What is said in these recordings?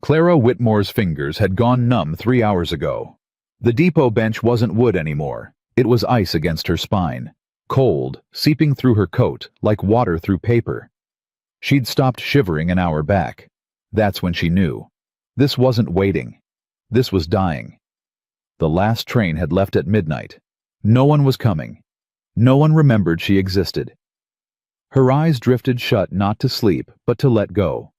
Clara Whitmore's fingers had gone numb 3 hours ago. The depot bench wasn't wood anymore. It was ice against her spine, cold, seeping through her coat like water through paper. She'd stopped shivering an hour back. That's when she knew. This wasn't waiting. This was dying. The last train had left at midnight. No one was coming. No one remembered she existed. Her eyes drifted shut, not to sleep, but to let go.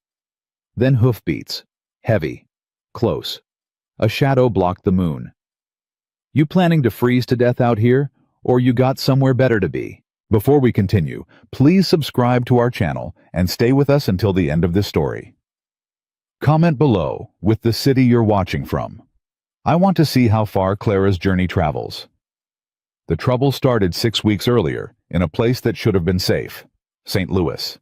Then hoofbeats. Heavy. Close. A shadow blocked the moon. You planning to freeze to death out here, or you got somewhere better to be? Before we continue, please subscribe to our channel and stay with us until the end of this story. Comment below with the city you're watching from. I want to see how far Clara's journey travels. The trouble started 6 weeks earlier, in a place that should have been safe, St. Louis.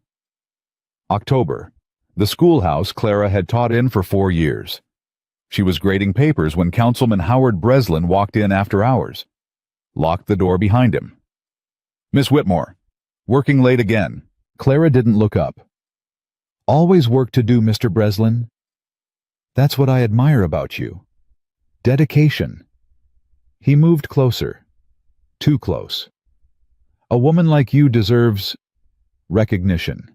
October. The schoolhouse Clara had taught in for 4 years. She was grading papers when Councilman Howard Breslin walked in after hours. Locked the door behind him. Miss Whitmore, working late again. Clara didn't look up. Always work to do, Mr. Breslin. That's what I admire about you. Dedication. He moved closer. Too close. A woman like you deserves recognition.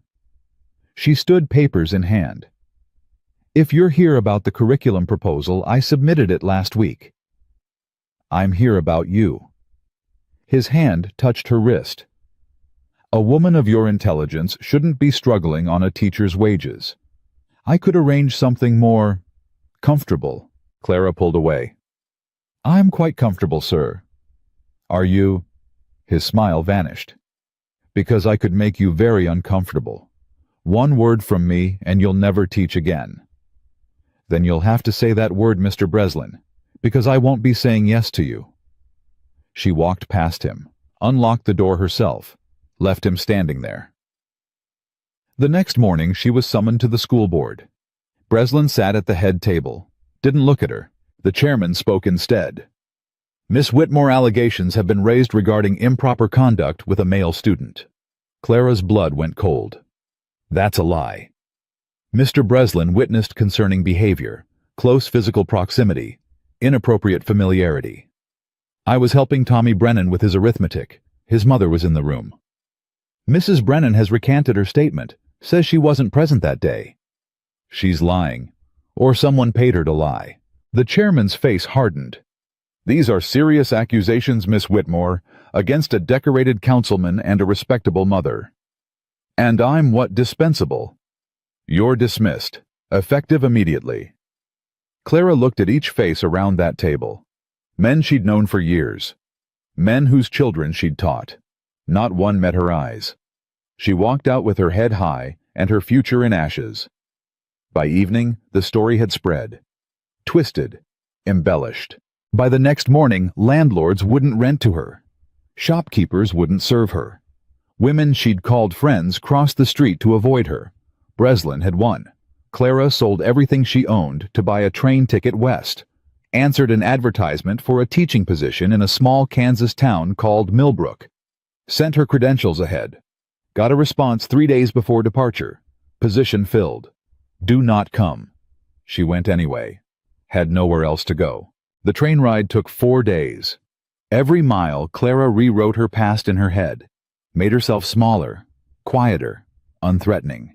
She stood, papers in hand. If you're here about the curriculum proposal, I submitted it last week. I'm here about you. His hand touched her wrist. A woman of your intelligence shouldn't be struggling on a teacher's wages. I could arrange something more comfortable. Clara pulled away. I'm quite comfortable, sir. Are you? His smile vanished. Because I could make you very uncomfortable. One word from me and you'll never teach again. Then you'll have to say that word, Mr. Breslin, because I won't be saying yes to you. She walked past him, unlocked the door herself, left him standing there. The next morning she was summoned to the school board. Breslin sat at the head table, didn't look at her. The chairman spoke instead. Miss Whitmore, allegations have been raised regarding improper conduct with a male student. Clara's blood went cold. That's a lie. Mr. Breslin witnessed concerning behavior, close physical proximity, inappropriate familiarity. I was helping Tommy Brennan with his arithmetic. His mother was in the room. Mrs. Brennan has recanted her statement, says she wasn't present that day. She's lying, or someone paid her to lie. The chairman's face hardened. These are serious accusations, Miss Whitmore, against a decorated councilman and a respectable mother. And I'm what, dispensable? You're dismissed, effective immediately. Clara looked at each face around that table. Men she'd known for years. Men whose children she'd taught. Not one met her eyes. She walked out with her head high and her future in ashes. By evening, the story had spread. Twisted, embellished. By the next morning, landlords wouldn't rent to her. Shopkeepers wouldn't serve her. Women she'd called friends crossed the street to avoid her. Breslin had won. Clara sold everything she owned to buy a train ticket west, answered an advertisement for a teaching position in a small Kansas town called Millbrook, sent her credentials ahead, got a response 3 days before departure, position filled. Do not come. She went anyway, had nowhere else to go. The train ride took 4 days. Every mile, Clara rewrote her past in her head, made herself smaller, quieter, unthreatening.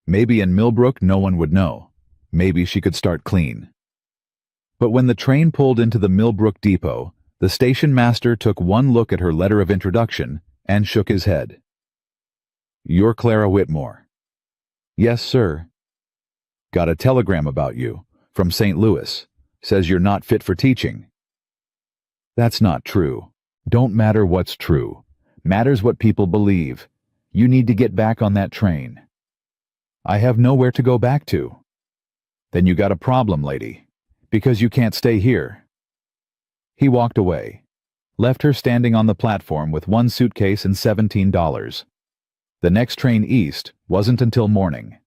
Maybe in Millbrook no one would know. Maybe she could start clean. But when the train pulled into the Millbrook depot, the station master took one look at her letter of introduction and shook his head. You're Clara Whitmore. Yes, sir. Got a telegram about you, from St. Louis. Says you're not fit for teaching. That's not true. Don't matter what's true. Matters what people believe. You need to get back on that train. I have nowhere to go back to. Then you got a problem, lady, because you can't stay here. He walked away, left her standing on the platform with one suitcase and $17. The next train east wasn't until morning.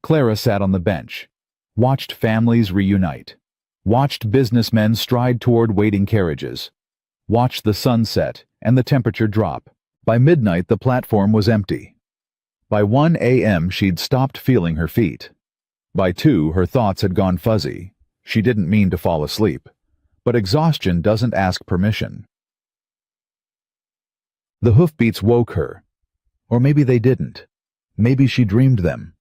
Clara sat on the bench, watched families reunite, watched businessmen stride toward waiting carriages, watched the sun set and the temperature drop. By midnight, the platform was empty. By 1 a.m., she'd stopped feeling her feet. By 2, her thoughts had gone fuzzy. She didn't mean to fall asleep. But exhaustion doesn't ask permission. The hoofbeats woke her. Or maybe they didn't. Maybe she dreamed them.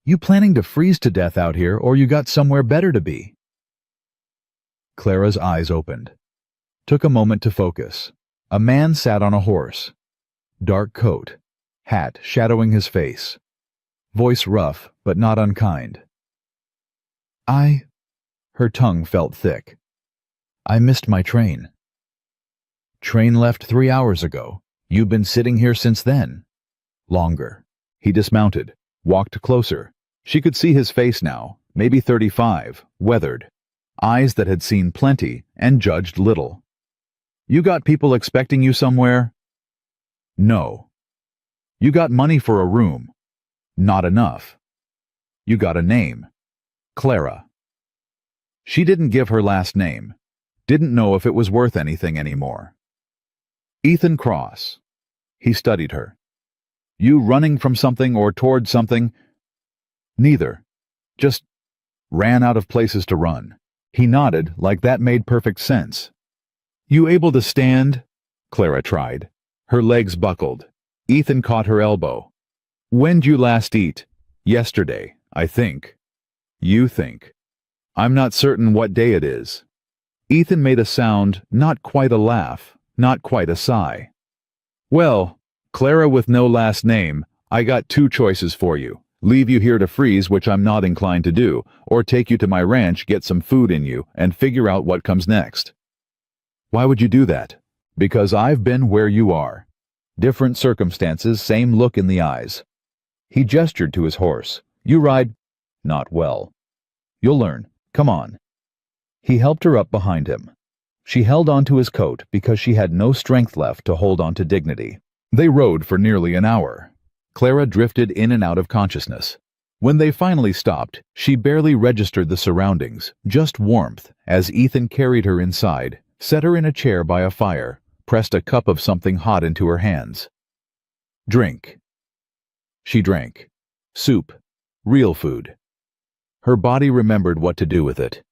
You planning to freeze to death out here, or you got somewhere better to be? Clara's eyes opened. Took a moment to focus. A man sat on a horse. Dark coat. Hat shadowing his face. Voice rough, but not unkind. Her tongue felt thick. I missed my train. Train left 3 hours ago. You've been sitting here since then. Longer. He dismounted, walked closer. She could see his face now, maybe 35, weathered. Eyes that had seen plenty and judged little. You got people expecting you somewhere? No. You got money for a room? Not enough. You got a name. Clara. She didn't give her last name. Didn't know if it was worth anything anymore. Ethan Cross. He studied her. You running from something or toward something? Neither. Just ran out of places to run. He nodded like that made perfect sense. You able to stand? Clara tried. Her legs buckled. Ethan caught her elbow. When'd you last eat? Yesterday, I think. You think. I'm not certain what day it is. Ethan made a sound, not quite a laugh, not quite a sigh. Well, Clara with no last name, I got 2 choices for you. Leave you here to freeze, which I'm not inclined to do, or take you to my ranch, get some food in you, and figure out what comes next. Why would you do that? Because I've been where you are. Different circumstances, same look in the eyes. He gestured to his horse. You ride? Not well. You'll learn. Come on. He helped her up behind him. She held onto his coat because she had no strength left to hold on to dignity. They rode for nearly an hour. Clara drifted in and out of consciousness. When they finally stopped, she barely registered the surroundings, just warmth, as Ethan carried her inside, set her in a chair by a fire, pressed a cup of something hot into her hands. Drink. She drank. Soup. Real food. Her body remembered what to do with it.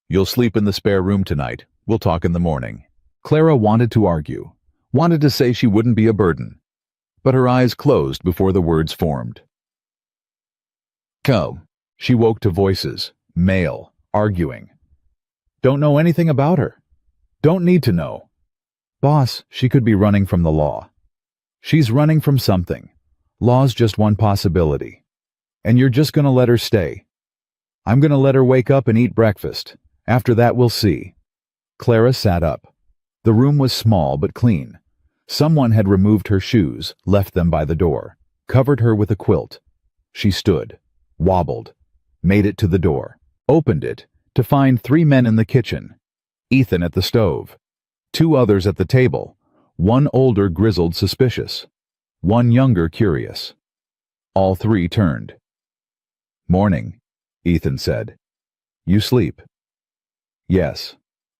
You'll sleep in the spare room tonight. We'll talk in the morning. Clara wanted to argue, wanted to say she wouldn't be a burden, but her eyes closed before the words formed. Come. She woke to voices, male, arguing. Don't know anything about her. Don't need to know. Boss, she could be running from the law. She's running from something. Law's just one possibility. And you're just gonna let her stay. I'm gonna let her wake up and eat breakfast. After that we'll see. Clara sat up. The room was small but clean. Someone had removed her shoes, left them by the door, covered her with a quilt. She stood, wobbled, made it to the door, opened it, to find 3 men in the kitchen. Ethan at the stove. 2 others at the table. 1 older, grizzled, suspicious. 1 younger, curious. All 3 turned. Morning, Ethan said. You sleep? Yes,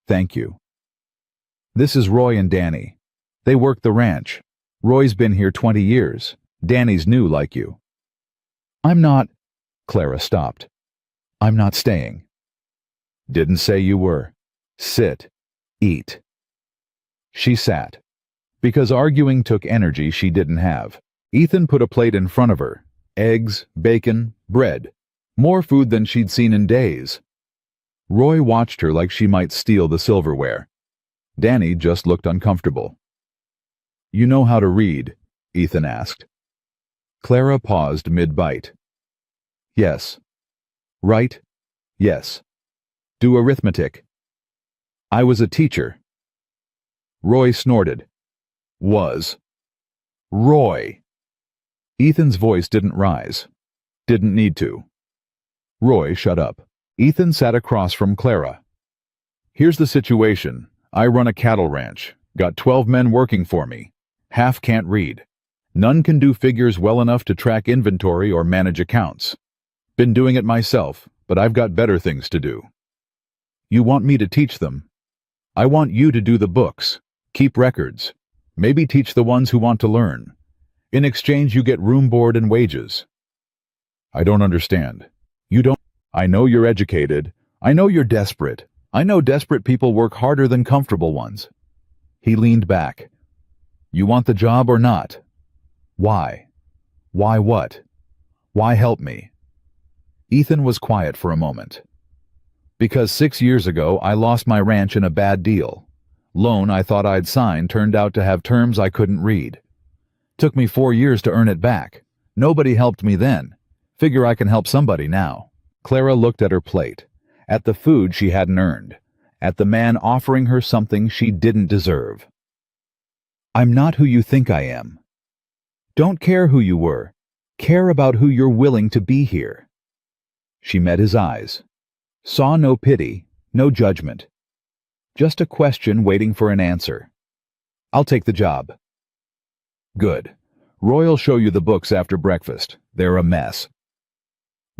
thank you. This is Roy and Danny. They work the ranch. Roy's been here 20 years. Danny's new like you. I'm not... Clara stopped. I'm not staying. Didn't say you were. Sit. Eat. She sat. Because arguing took energy she didn't have. Ethan put a plate in front of her. Eggs, bacon, bread. More food than she'd seen in days. Roy watched her like she might steal the silverware. Danny just looked uncomfortable. You know how to read? Ethan asked. Clara paused mid-bite. Yes. Write? Yes. Do arithmetic? I was a teacher. Roy snorted. Was. Roy! Ethan's voice didn't rise. Didn't need to. Roy shut up. Ethan sat across from Clara. Here's the situation. I run a cattle ranch. Got 12 men working for me. Half can't read. None can do figures well enough to track inventory or manage accounts. Been doing it myself, but I've got better things to do. You want me to teach them? I want you to do the books, keep records, maybe teach the ones who want to learn. In exchange you get room, board, and wages. I don't understand. You don't. I know you're educated. I know you're desperate. I know desperate people work harder than comfortable ones. He leaned back. You want the job or not? Why? Why what? Why help me? Ethan was quiet for a moment. Because 6 years ago I lost my ranch in a bad deal. Loan I thought I'd signed turned out to have terms I couldn't read. Took me 4 years to earn it back. Nobody helped me then. Figure I can help somebody now. Clara looked at her plate, at the food she hadn't earned, at the man offering her something she didn't deserve. I'm not who you think I am. Don't care who you were. Care about who you're willing to be here. She met his eyes. Saw no pity, no judgment. Just a question waiting for an answer. I'll take the job. Good. Roy'll show you the books after breakfast. They're a mess.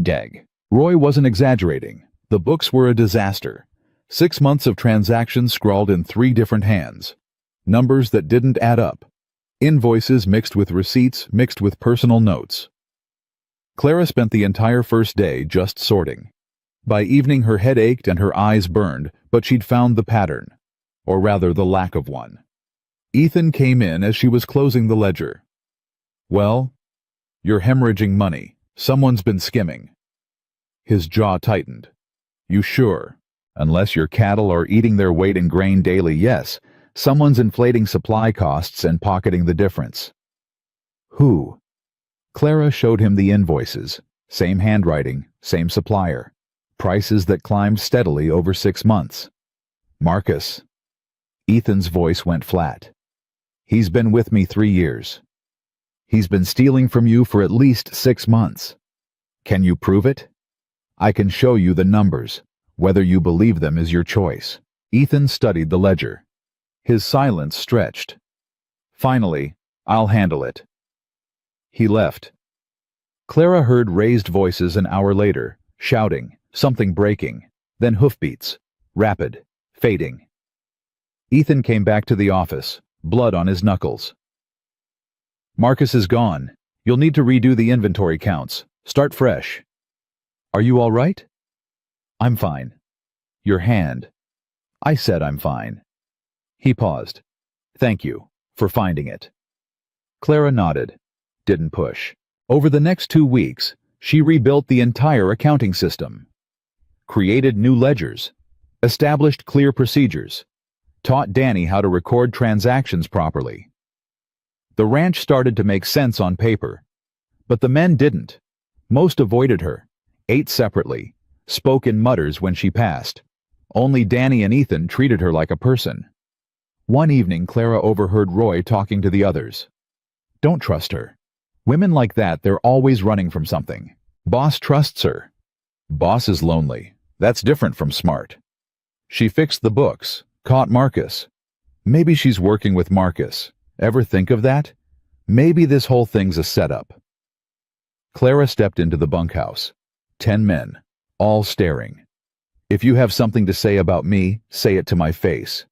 Dag. Roy wasn't exaggerating. The books were a disaster. 6 months of transactions scrawled in 3 different hands. Numbers that didn't add up. Invoices mixed with receipts, mixed with personal notes. Clara spent the entire first day just sorting. By evening her head ached and her eyes burned, but she'd found the pattern. Or rather, the lack of one. Ethan came in as she was closing the ledger. Well, you're hemorrhaging money. Someone's been skimming. His jaw tightened. You sure? Unless your cattle are eating their weight in grain daily, yes. Someone's inflating supply costs and pocketing the difference. Who? Clara showed him the invoices. Same handwriting, same supplier. Prices that climbed steadily over 6 months. Marcus. Ethan's voice went flat. He's been with me 3 years. He's been stealing from you for at least 6 months. Can you prove it? I can show you the numbers. Whether you believe them is your choice. Ethan studied the ledger. His silence stretched. Finally, I'll handle it. He left. Clara heard raised voices an hour later, shouting, something breaking, then hoofbeats, rapid, fading. Ethan came back to the office, blood on his knuckles. Marcus is gone. You'll need to redo the inventory counts. Start fresh. Are you all right? I'm fine. Your hand. I said I'm fine. He paused. Thank you for finding it. Clara nodded, didn't push. Over the next 2 weeks, she rebuilt the entire accounting system. Created new ledgers. Established clear procedures. Taught Danny how to record transactions properly. The ranch started to make sense on paper. But the men didn't. Most avoided her, ate separately, spoke in mutters when she passed. Only Danny and Ethan treated her like a person. One evening, Clara overheard Roy talking to the others. Don't trust her. Women like that, they're always running from something. Boss trusts her. Boss is lonely. That's different from smart. She fixed the books, caught Marcus. Maybe she's working with Marcus. Ever think of that? Maybe this whole thing's a setup. Clara stepped into the bunkhouse. 10 men, all staring. If you have something to say about me, say it to my face.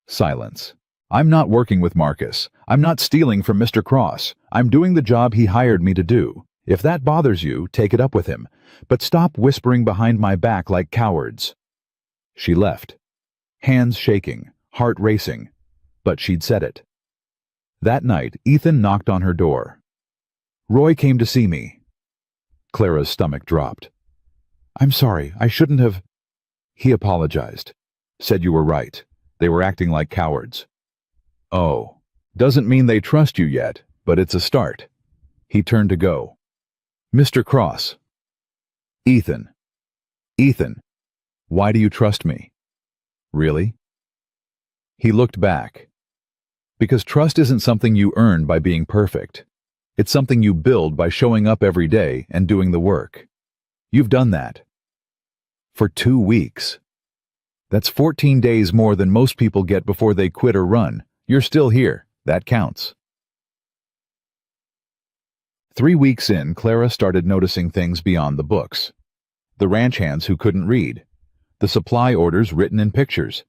Silence. I'm not working with Marcus. I'm not stealing from Mr. Cross. I'm doing the job he hired me to do. If that bothers you, take it up with him. But stop whispering behind my back like cowards. She left. Hands shaking, heart racing. But she'd said it. That night, Ethan knocked on her door. Roy came to see me. Clara's stomach dropped. I'm sorry, I shouldn't have... He apologized. Said you were right. They were acting like cowards. Oh, doesn't mean they trust you yet, but it's a start. He turned to go. Mr. Cross. Ethan. Ethan, why do you trust me? Really? He looked back. Because trust isn't something you earn by being perfect. It's something you build by showing up every day and doing the work. You've done that. For 2 weeks. That's 14 days more than most people get before they quit or run. You're still here. That counts. 3 weeks in, Clara started noticing things beyond the books. The ranch hands who couldn't read. The supply orders written in pictures.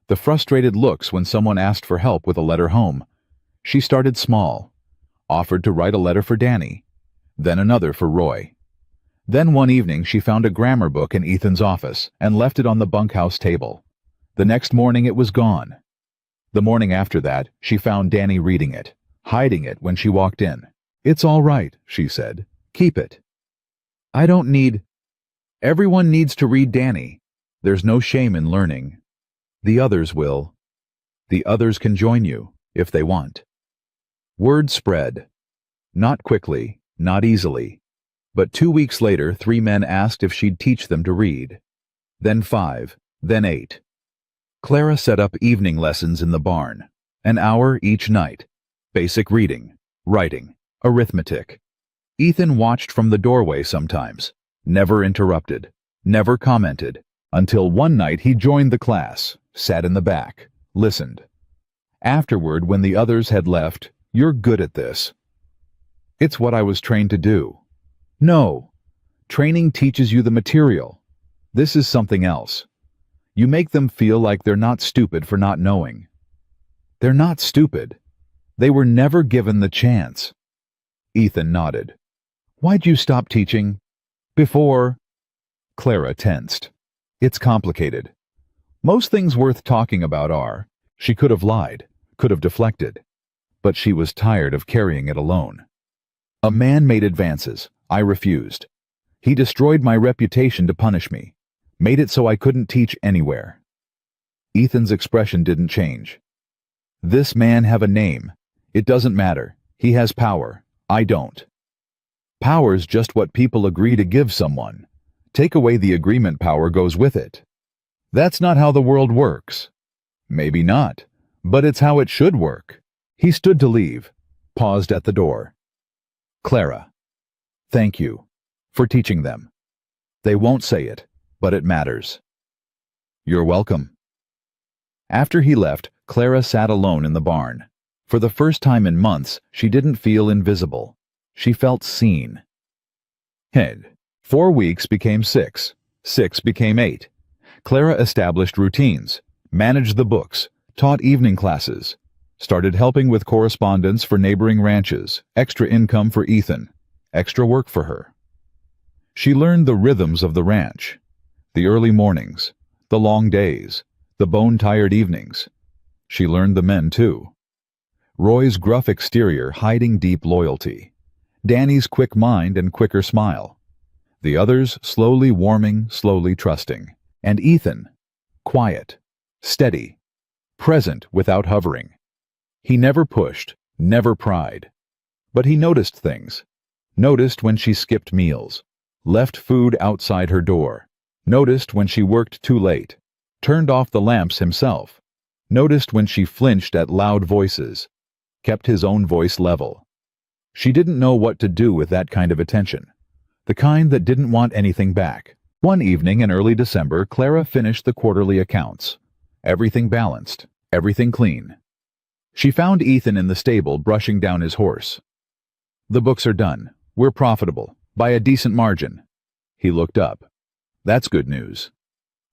The frustrated looks when someone asked for help with a letter home. She started small. Offered to write a letter for Danny. Then another for Roy. Then one evening she found a grammar book in Ethan's office and left it on the bunkhouse table. The next morning it was gone. The morning after that, she found Danny reading it, hiding it when she walked in. "It's all right," she said. "Keep it." "I don't need—" "Everyone needs to read Danny. There's no shame in learning. The others will. The others can join you, if they want." Word spread. Not quickly, not easily. But 2 weeks later, 3 men asked if she'd teach them to read. Then 5, then 8. Clara set up evening lessons in the barn, an hour each night. Basic reading, writing, arithmetic. Ethan watched from the doorway sometimes, never interrupted, never commented, until one night he joined the class, sat in the back, listened. Afterward, when the others had left, "You're good at this." "It's what I was trained to do." "No. Training teaches you the material. This is something else. You make them feel like they're not stupid for not knowing. They're not stupid. They were never given the chance." Ethan nodded. "Why'd you stop teaching?" "Before—" Clara tensed. "It's complicated. Most things worth talking about are—" She could have lied, could have deflected. But she was tired of carrying it alone. "A man made advances. I refused. He destroyed my reputation to punish me. Made it so I couldn't teach anywhere." Ethan's expression didn't change. "This man have a name. It doesn't matter. He has power. I don't. Power's just what people agree to give someone. Take away the agreement, power goes with it. That's not how the world works." "Maybe not, but it's how it should work." He stood to leave, paused at the door. "Clara, thank you for teaching them. They won't say it, but it matters." "You're welcome." After he left, Clara sat alone in the barn. For the first time in months, she didn't feel invisible. She felt seen. 4 weeks became 6. 6 became 8. Clara established routines, managed the books, taught evening classes, started helping with correspondence for neighboring ranches, extra income for Ethan, extra work for her. She learned the rhythms of the ranch, the early mornings, the long days, the bone-tired evenings. She learned the men, too. Roy's gruff exterior hiding deep loyalty. Danny's quick mind and quicker smile. The others slowly warming, slowly trusting. And Ethan, quiet, steady, present without hovering. He never pushed, never pried. But he noticed things. Noticed when she skipped meals, left food outside her door. Noticed when she worked too late, turned off the lamps himself. Noticed when she flinched at loud voices, kept his own voice level. She didn't know what to do with that kind of attention, the kind that didn't want anything back. One evening in early December, Clara finished the quarterly accounts. Everything balanced, everything clean. She found Ethan in the stable brushing down his horse. "The books are done. We're profitable, by a decent margin." He looked up. "That's good news."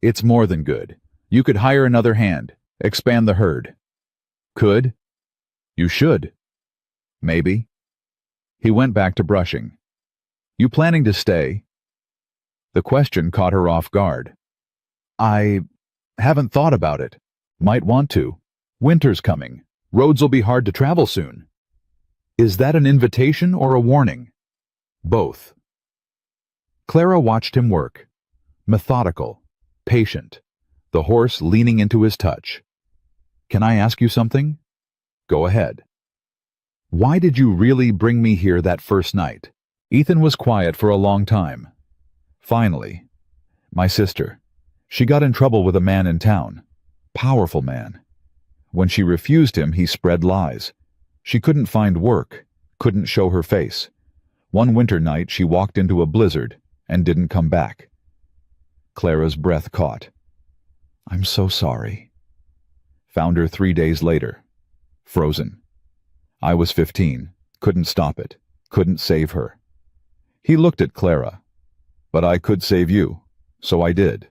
"It's more than good. You could hire another hand, expand the herd." "Could?" "You should." "Maybe." He went back to brushing. "You planning to stay?" The question caught her off guard. "I haven't thought about it. Might want to. Winter's coming. Roads'll be hard to travel soon." "Is that an invitation or a warning?" "Both." Clara watched him work. Methodical, patient, the horse leaning into his touch. "Can I ask you something?" "Go ahead." "Why did you really bring me here that first night?" Ethan was quiet for a long time. Finally, "My sister. She got in trouble with a man in town. Powerful man. When she refused him, he spread lies. She couldn't find work, couldn't show her face. One winter night she walked into a blizzard and didn't come back." Clara's breath caught. "I'm so sorry." Found her 3 days later. Frozen. I was 15, couldn't stop it, couldn't save her. He looked at Clara. "But I could save you, so I did."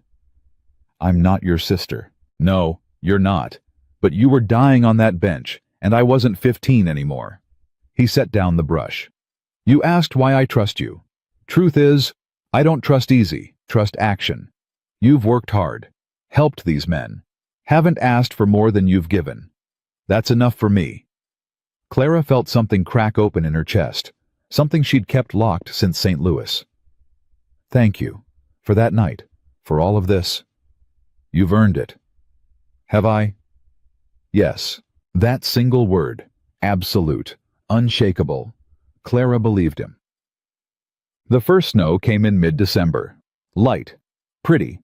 "I'm not your sister." "No, you're not. But you were dying on that bench, and I wasn't 15 anymore." He set down the brush. "You asked why I trust you. Truth is, I don't trust easy, trust action. You've worked hard, helped these men, haven't asked for more than you've given. That's enough for me. Clara felt something crack open in her chest, something she'd kept locked since St. Louis. Thank you. For that night. For all of this. You've earned it. Have I? Yes. That single word. Absolute. Unshakable. Clara believed him. The first snow came in mid-December. Light. Pretty.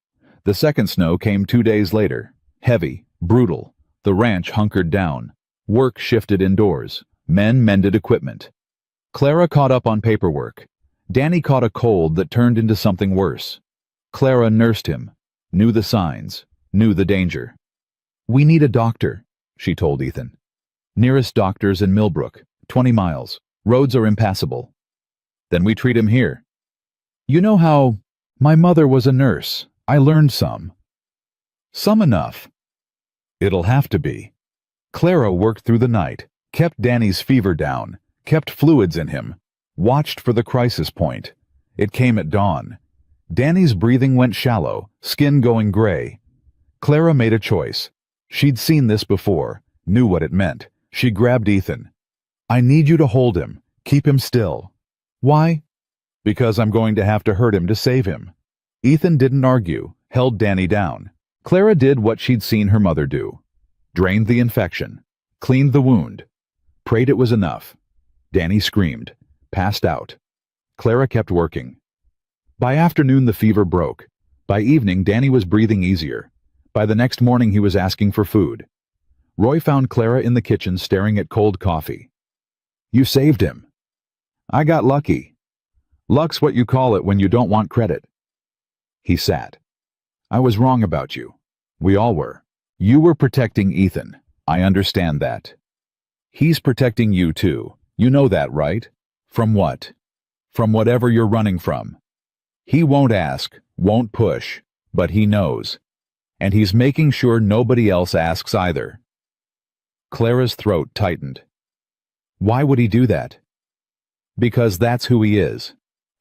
The second snow came 2 days later. Heavy. Brutal. The ranch hunkered down. Work shifted indoors. Men mended equipment. Clara caught up on paperwork. Danny caught a cold that turned into something worse. Clara nursed him, knew the signs, knew the danger. We need a doctor, she told Ethan. Nearest doctor's in Millbrook, 20 miles. Roads are impassable. Then we treat him here. You know how my mother was a nurse. I learned some. Some enough. It'll have to be. Clara worked through the night, kept Danny's fever down, kept fluids in him, watched for the crisis point. It came at dawn. Danny's breathing went shallow, skin going gray. Clara made a choice. She'd seen this before, knew what it meant. She grabbed Ethan. I need you to hold him, keep him still. Why? Because I'm going to have to hurt him to save him. Ethan didn't argue, held Danny down. Clara did what she'd seen her mother do. Drained the infection, cleaned the wound, prayed it was enough. Danny screamed, passed out. Clara kept working. By afternoon the fever broke. By evening Danny was breathing easier. By the next morning he was asking for food. Roy found Clara in the kitchen staring at cold coffee. You saved him. I got lucky. Luck's what you call it when you don't want credit. He sat. I was wrong about you. We all were. You were protecting Ethan. I understand that. He's protecting you too. You know that, right? From what? From whatever you're running from. He won't ask, won't push, but he knows. And he's making sure nobody else asks either. Clara's throat tightened. Why would he do that? Because that's who he is.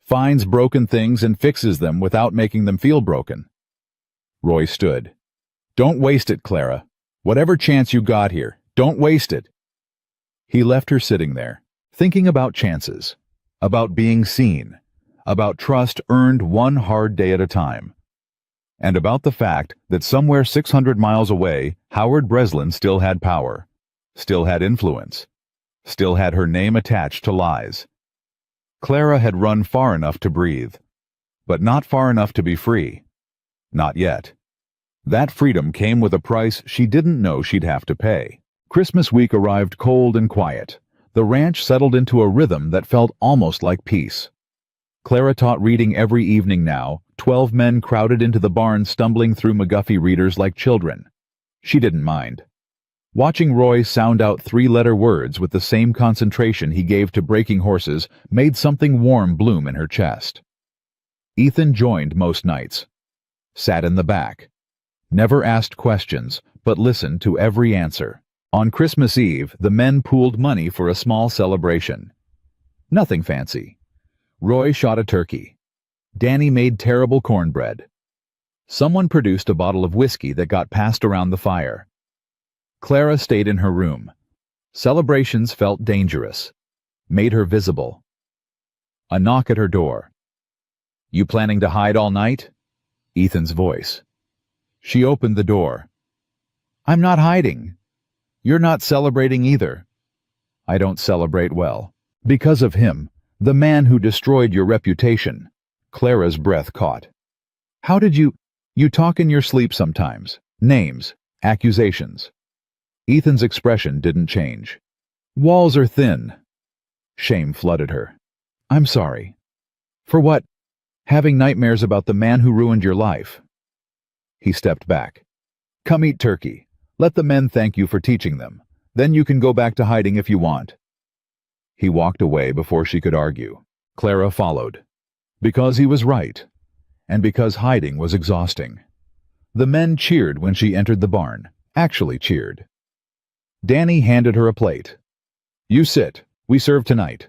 Finds broken things and fixes them without making them feel broken. Roy stood. Don't waste it, Clara. Whatever chance you got here, don't waste it. He left her sitting there, thinking about chances, about being seen, about trust earned one hard day at a time, and about the fact that somewhere 600 miles away, Howard Breslin still had power, still had influence, still had her name attached to lies. Clara had run far enough to breathe, but not far enough to be free. Not yet. That freedom came with a price she didn't know she'd have to pay. Christmas week arrived cold and quiet. The ranch settled into a rhythm that felt almost like peace. Clara taught reading every evening now. 12 men crowded into the barn stumbling through McGuffey readers like children. She didn't mind. Watching Roy sound out 3-letter words with the same concentration he gave to breaking horses made something warm bloom in her chest. Ethan joined most nights. Sat in the back. Never asked questions, but listened to every answer. On Christmas Eve, the men pooled money for a small celebration. Nothing fancy. Roy shot a turkey. Danny made terrible cornbread. Someone produced a bottle of whiskey that got passed around the fire. Clara stayed in her room. Celebrations felt dangerous. Made her visible. A knock at her door. You planning to hide all night? Ethan's voice. She opened the door. I'm not hiding. You're not celebrating either. I don't celebrate well. Because of him, the man who destroyed your reputation. Clara's breath caught. How did you talk in your sleep sometimes. Names, accusations. Ethan's expression didn't change. Walls are thin. Shame flooded her. I'm sorry. For what? Having nightmares about the man who ruined your life. He stepped back. Come eat turkey. Let the men thank you for teaching them. Then you can go back to hiding if you want. He walked away before she could argue. Clara followed. Because he was right. And because hiding was exhausting. The men cheered when she entered the barn. Actually cheered. Danny handed her a plate. You sit. We serve tonight.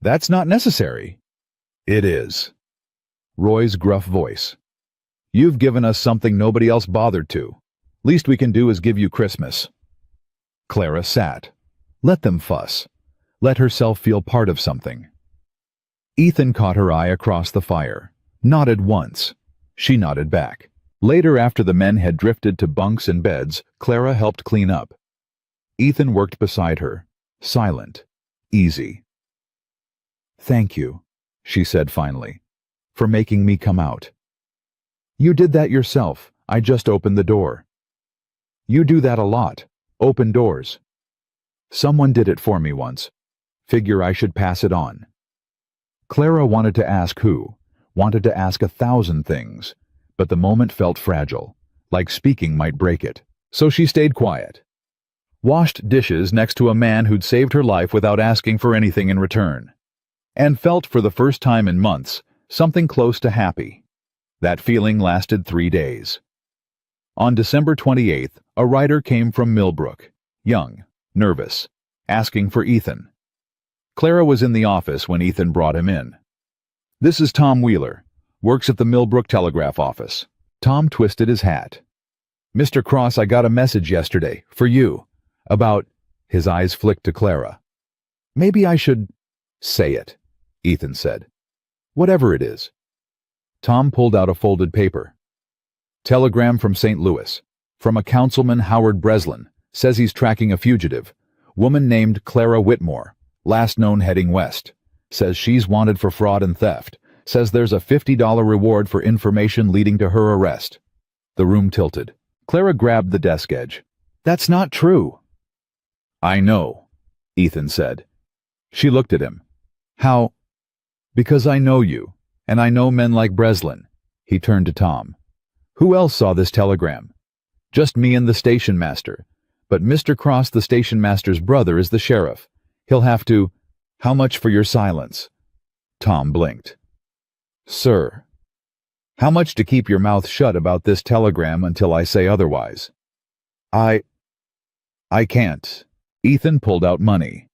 That's not necessary. It is. Roy's gruff voice. You've given us something nobody else bothered to. Least we can do is give you Christmas. Clara sat. Let them fuss. Let herself feel part of something. Ethan caught her eye across the fire. Nodded once. She nodded back. Later, after the men had drifted to bunks and beds, Clara helped clean up. Ethan worked beside her, silent, easy. Thank you, she said finally, for making me come out. You did that yourself. I just opened the door. You do that a lot. Open doors. Someone did it for me once. Figure I should pass it on. Clara wanted to ask who, wanted to ask 1,000 things, but the moment felt fragile, like speaking might break it. So she stayed quiet. Washed dishes next to a man who'd saved her life without asking for anything in return. And felt for the first time in months something close to happy. That feeling lasted 3 days. On December 28th, a writer came from Millbrook, young, nervous, asking for Ethan. Clara was in the office when Ethan brought him in. This is Tom Wheeler, works at the Millbrook Telegraph office. Tom twisted his hat. Mr. Cross, I got a message yesterday, for you, about... His eyes flicked to Clara. Maybe I should... Say it, Ethan said. Whatever it is. Tom pulled out a folded paper. Telegram from St. Louis. From a councilman, Howard Breslin. Says he's tracking a fugitive. Woman named Clara Whitmore. Last known heading west. Says she's wanted for fraud and theft. Says there's a $50 reward for information leading to her arrest. The room tilted. Clara grabbed the desk edge. That's not true. I know, Ethan said. She looked at him. How? Because I know you, and I know men like Breslin. He turned to Tom. Who else saw this telegram? Just me and the station master. But Mr. Cross, the station master's brother, is the sheriff. He'll have to... How much for your silence? Tom blinked. Sir. How much to keep your mouth shut about this telegram until I say otherwise? I can't. Ethan pulled out money.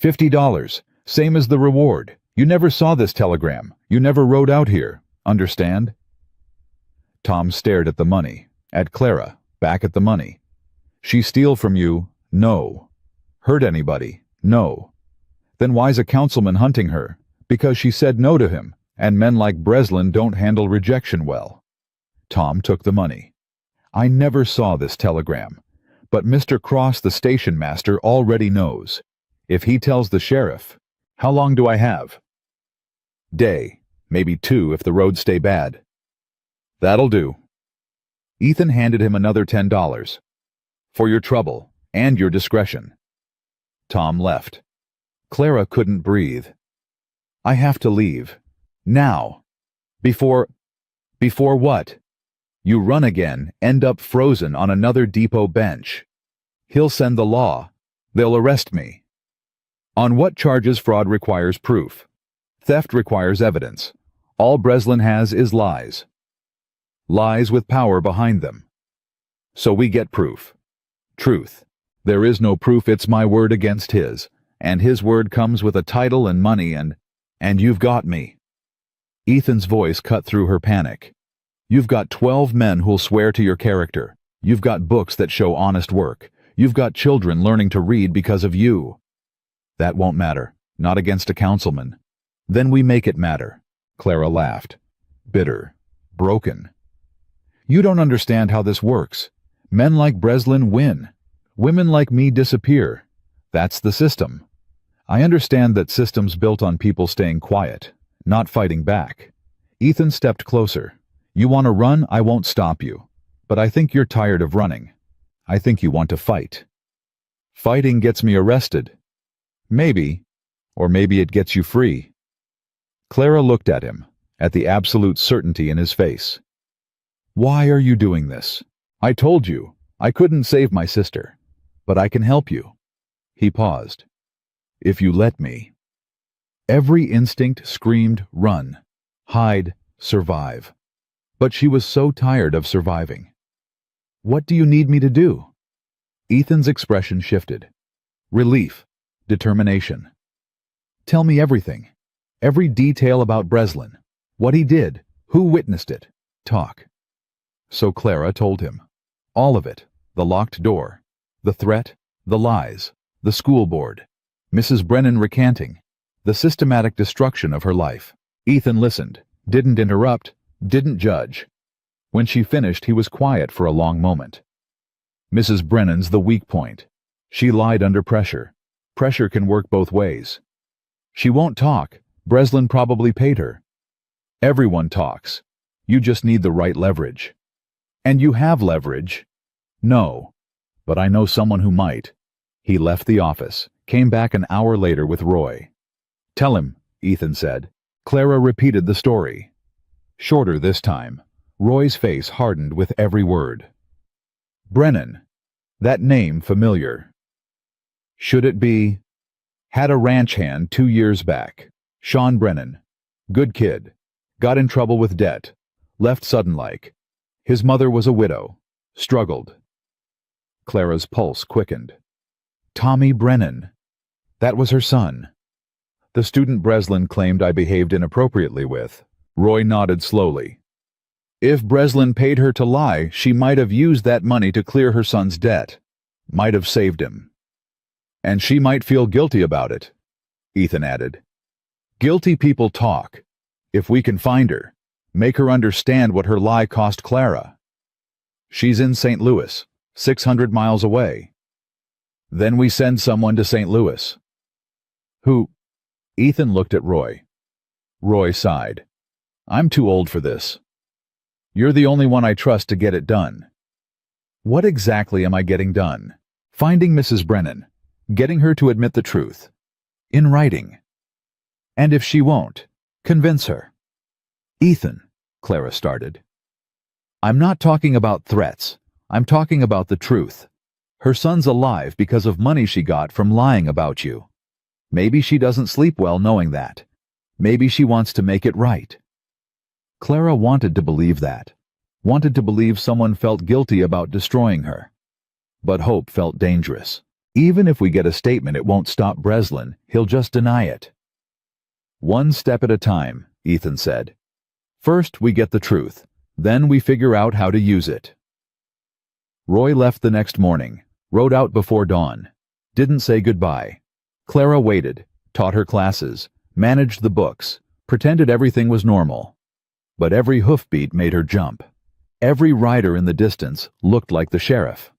$50, same as the reward. You never saw this telegram. You never rode out here. Understand? Tom stared at the money, at Clara, back at the money. She steal from you? No. Hurt anybody? No. Then why's a councilman hunting her? Because she said no to him, and men like Breslin don't handle rejection well. Tom took the money. I never saw this telegram, but Mr. Cross, the station master, already knows. If he tells the sheriff, how long do I have? Day, maybe 2 if the roads stay bad. That'll do. Ethan handed him another $10. For your trouble, and your discretion. Tom left. Clara couldn't breathe. I have to leave. Now. Before what? You run again, end up frozen on another depot bench. He'll send the law. They'll arrest me. On what charges? Fraud requires proof. Theft requires evidence. All Breslin has is lies. Lies with power behind them. So we get proof. Truth. There is no proof. It's my word against his. And his word comes with a title and money and you've got me. Ethan's voice cut through her panic. You've got 12 men who'll swear to your character. You've got books that show honest work. You've got children learning to read because of you. That won't matter. Not against a councilman. Then we make it matter. Clara laughed. Bitter. Broken. You don't understand how this works. Men like Breslin win. Women like me disappear. That's the system. I understand that system's built on people staying quiet, not fighting back. Ethan stepped closer. You want to run? I won't stop you. But I think you're tired of running. I think you want to fight. Fighting gets me arrested. Maybe. Or maybe it gets you free. Clara looked at him, at the absolute certainty in his face. Why are you doing this? I told you, I couldn't save my sister. But I can help you. He paused. If you let me. Every instinct screamed run, hide, survive. But she was so tired of surviving. What do you need me to do? Ethan's expression shifted. Relief, determination. Tell me everything. Every detail about Breslin. What he did, who witnessed it. Talk. So Clara told him. All of it. The locked door. The threat. The lies. The school board. Mrs. Brennan recanting. The systematic destruction of her life. Ethan listened, didn't interrupt, didn't judge. When she finished, he was quiet for a long moment. Mrs. Brennan's the weak point. She lied under pressure. Pressure can work both ways. She won't talk. Breslin probably paid her. Everyone talks. You just need the right leverage. And you have leverage. No. But I know someone who might. He left the office, came back an hour later with Roy. Tell him, Ethan said. Clara repeated the story. Shorter this time. Roy's face hardened with every word. Brennan. That name familiar. Should it be? Had a ranch hand 2 years back. Sean Brennan. Good kid. Got in trouble with debt. Left sudden-like. His mother was a widow. Struggled. Clara's pulse quickened. Tommy Brennan. That was her son. The student Breslin claimed I behaved inappropriately with. Roy nodded slowly. If Breslin paid her to lie, she might have used that money to clear her son's debt. Might have saved him. And she might feel guilty about it, Ethan added. Guilty people talk. If we can find her, make her understand what her lie cost Clara. She's in St. Louis, 600 miles away. Then we send someone to St. Louis. Who? Ethan looked at Roy. Roy sighed. I'm too old for this. You're the only one I trust to get it done. What exactly am I getting done? Finding Mrs. Brennan. Getting her to admit the truth. In writing. And if she won't, convince her. Ethan, Clara started. I'm not talking about threats. I'm talking about the truth. Her son's alive because of money she got from lying about you. Maybe she doesn't sleep well knowing that. Maybe she wants to make it right. Clara wanted to believe that. Wanted to believe someone felt guilty about destroying her. But hope felt dangerous. Even if we get a statement, it won't stop Breslin. He'll just deny it. One step at a time, Ethan said. First, we get the truth. Then we figure out how to use it. Roy left the next morning, rode out before dawn. Didn't say goodbye. Clara waited, taught her classes, managed the books, pretended everything was normal. But every hoofbeat made her jump. Every rider in the distance looked like the sheriff.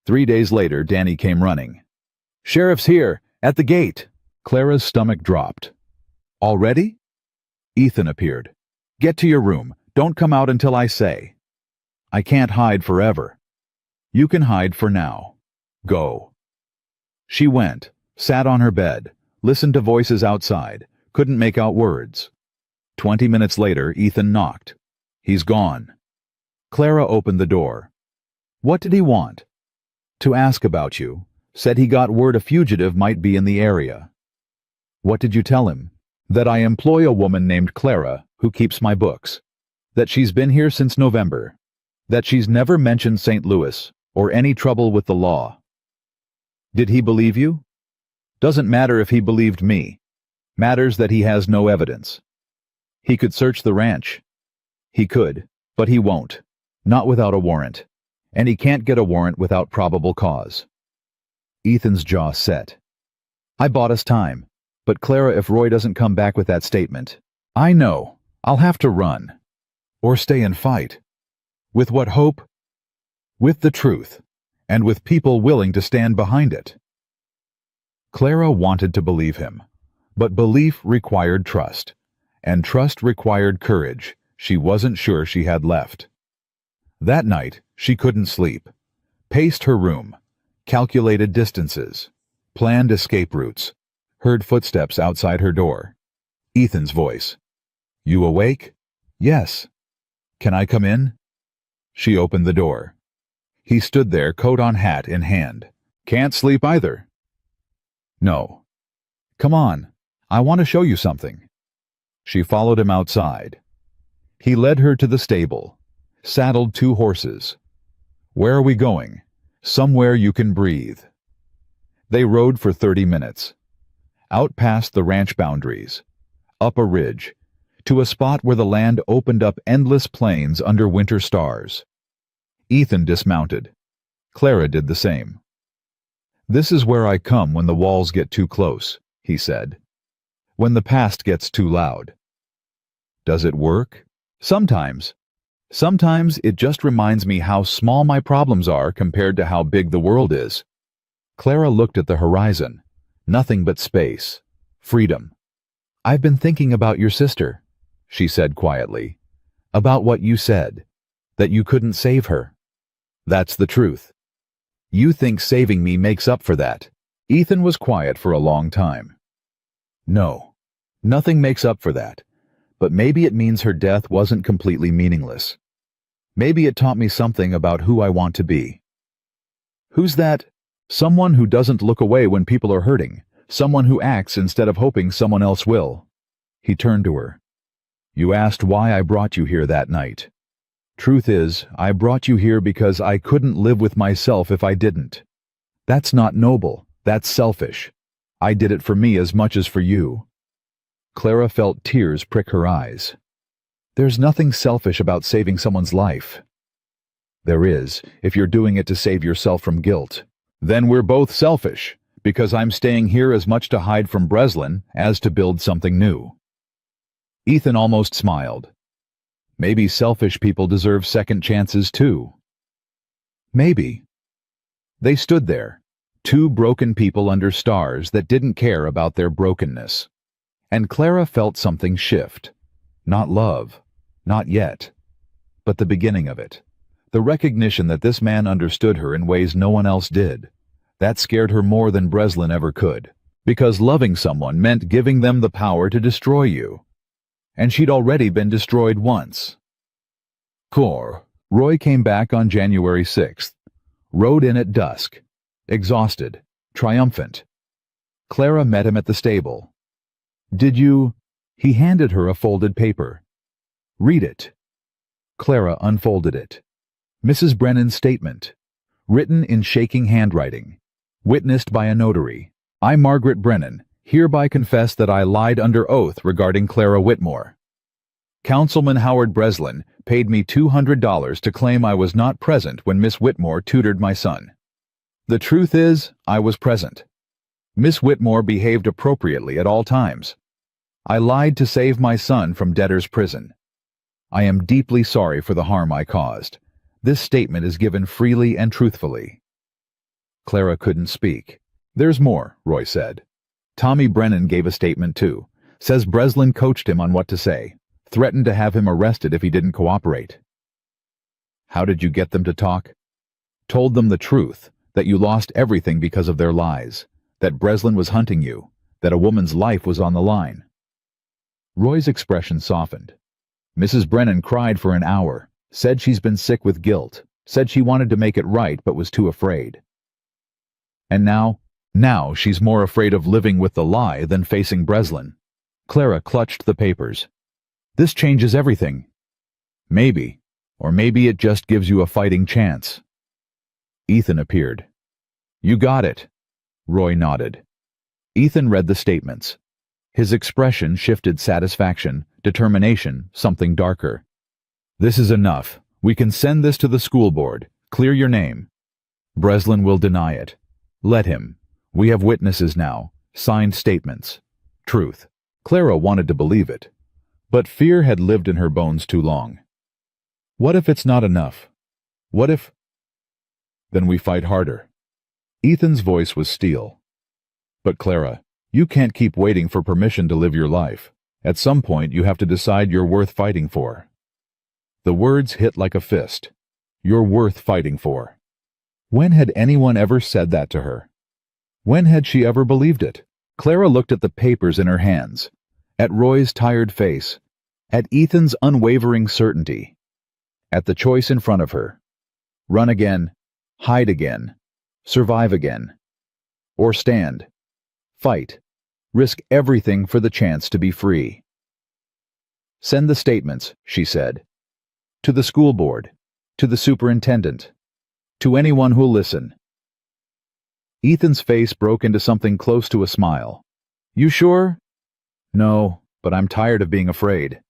3 days later, Danny came running. Sheriff's here, at the gate. Clara's stomach dropped. Already? Ethan appeared. Get to your room. Don't come out until I say. I can't hide forever. You can hide for now. Go. She went, sat on her bed, listened to voices outside, couldn't make out words. 20 minutes later, Ethan knocked. He's gone. Clara opened the door. What did he want? To ask about you. Said he got word a fugitive might be in the area. What did you tell him? That I employ a woman named Clara who keeps my books. That she's been here since November. That she's never mentioned St. Louis or any trouble with the law. Did he believe you? Doesn't matter if he believed me. Matters that he has no evidence. He could search the ranch. He could, but he won't. Not without a warrant. And he can't get a warrant without probable cause. Ethan's jaw set. I bought us time. But Clara, if Roy doesn't come back with that statement, I know. I'll have to run. Or stay and fight. With what hope? With the truth. And with people willing to stand behind it. Clara wanted to believe him. But belief required trust. And trust required courage she wasn't sure she had left. That night, she couldn't sleep. Paced her room. Calculated distances. Planned escape routes. Heard footsteps outside her door. Ethan's voice. You awake? Yes. Can I come in? She opened the door. He stood there, coat on hat in hand. Can't sleep either. No. Come on. I want to show you something. She followed him outside. He led her to the stable. Saddled 2 horses. Where are we going? Somewhere you can breathe. They rode for 30 minutes. Out past the ranch boundaries. Up a ridge. to a spot where the land opened up endless plains under winter stars. Ethan dismounted. Clara did the same. "This is where I come when the walls get too close," he said. "When the past gets too loud." "Does it work?" "Sometimes. Sometimes it just reminds me how small my problems are compared to how big the world is." Clara looked at the horizon. Nothing but space. Freedom. "I've been thinking about your sister," she said quietly. "About what you said. That you couldn't save her." "That's the truth." "You think saving me makes up for that?" Ethan was quiet for a long time. "No. Nothing makes up for that. But maybe it means her death wasn't completely meaningless. Maybe it taught me something about who I want to be." "Who's that?" "Someone who doesn't look away when people are hurting. Someone who acts instead of hoping someone else will." He turned to her. "You asked why I brought you here that night. Truth is, I brought you here because I couldn't live with myself if I didn't. That's not noble. That's selfish. I did it for me as much as for you." Clara felt tears prick her eyes. "There's nothing selfish about saving someone's life." "There is, if you're doing it to save yourself from guilt. Then we're both selfish, because I'm staying here as much to hide from Breslin as to build something new." Ethan almost smiled. Maybe selfish people deserve second chances too. Maybe. They stood there, two broken people under stars that didn't care about their brokenness. And Clara felt something shift. Not love, not yet, but the beginning of it. The recognition that this man understood her in ways no one else did. That scared her more than Breslin ever could, because loving someone meant giving them the power to destroy you. And she'd already been destroyed once. Roy came back on January 6th, rode in at dusk, exhausted, triumphant. Clara met him at the stable. "Did you—" He handed her a folded paper. "Read it." Clara unfolded it. Mrs. Brennan's statement, written in shaking handwriting, witnessed by a notary. "I, Margaret Brennan, hereby confess that I lied under oath regarding Clara Whitmore. Councilman Howard Breslin paid me $200 to claim I was not present when Miss Whitmore tutored my son. The truth is, I was present. Miss Whitmore behaved appropriately at all times. I lied to save my son from debtor's prison. I am deeply sorry for the harm I caused. This statement is given freely and truthfully." Clara couldn't speak. "There's more," Roy said. "Tommy Brennan gave a statement too. Says Breslin coached him on what to say. Threatened to have him arrested if he didn't cooperate." "How did you get them to talk?" "Told them the truth, that you lost everything because of their lies, that Breslin was hunting you, that a woman's life was on the line." Roy's expression softened. "Mrs. Brennan cried for an hour, said she's been sick with guilt, said she wanted to make it right but was too afraid. And now she's more afraid of living with the lie than facing Breslin." Clara clutched the papers. "This changes everything." "Maybe. Or maybe it just gives you a fighting chance." Ethan appeared. "You got it." Roy nodded. Ethan read the statements. His expression shifted satisfaction, determination, something darker. "This is enough. We can send this to the school board. Clear your name. Breslin will deny it. Let him. We have witnesses now. Signed statements. Truth." Clara wanted to believe it, but fear had lived in her bones too long. "What if it's not enough? What if—" "Then we fight harder." Ethan's voice was steel. "But Clara, you can't keep waiting for permission to live your life. At some point you have to decide you're worth fighting for." The words hit like a fist. You're worth fighting for. When had anyone ever said that to her? When had she ever believed it? Clara looked at the papers in her hands, at Roy's tired face, at Ethan's unwavering certainty, at the choice in front of her. Run again, hide again, survive again, or stand, fight, risk everything for the chance to be free. "Send the statements," she said. "To the school board, to the superintendent, to anyone who'll listen." Ethan's face broke into something close to a smile. "You sure?" "No, but I'm tired of being afraid."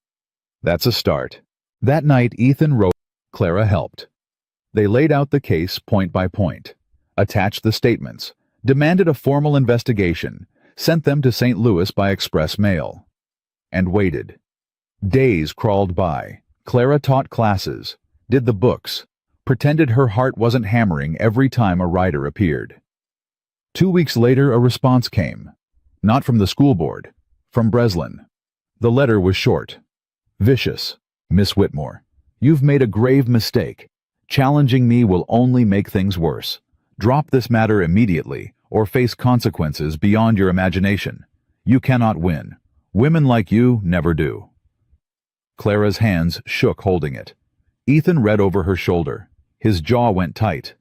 That's a start. That night, Ethan wrote. Clara helped. They laid out the case point by point, attached the statements, demanded a formal investigation, sent them to St. Louis by express mail, and waited. Days crawled by. Clara taught classes, did the books, pretended her heart wasn't hammering every time a writer appeared. 2 weeks later, a response came. Not from the school board, from Breslin. The letter was short. Vicious. Miss Whitmore, you've made a grave mistake. Challenging me will only make things worse. Drop this matter immediately, or face consequences beyond your imagination. You cannot win. Women like you never do. Clara's hands shook holding it. Ethan read over her shoulder. His jaw went tight.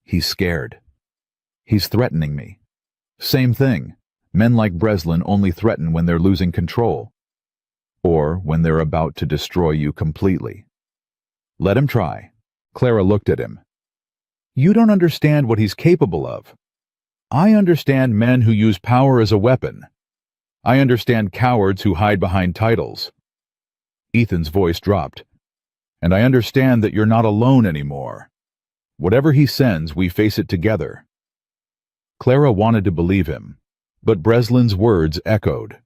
He's scared. He's threatening me. Same thing. Men like Breslin only threaten when they're losing control, or when they're about to destroy you completely. Let him try. Clara looked at him. You don't understand what he's capable of. I understand men who use power as a weapon. I understand cowards who hide behind titles. Ethan's voice dropped. And I understand that you're not alone anymore. Whatever he sends, we face it together. Clara wanted to believe him, but Breslin's words echoed.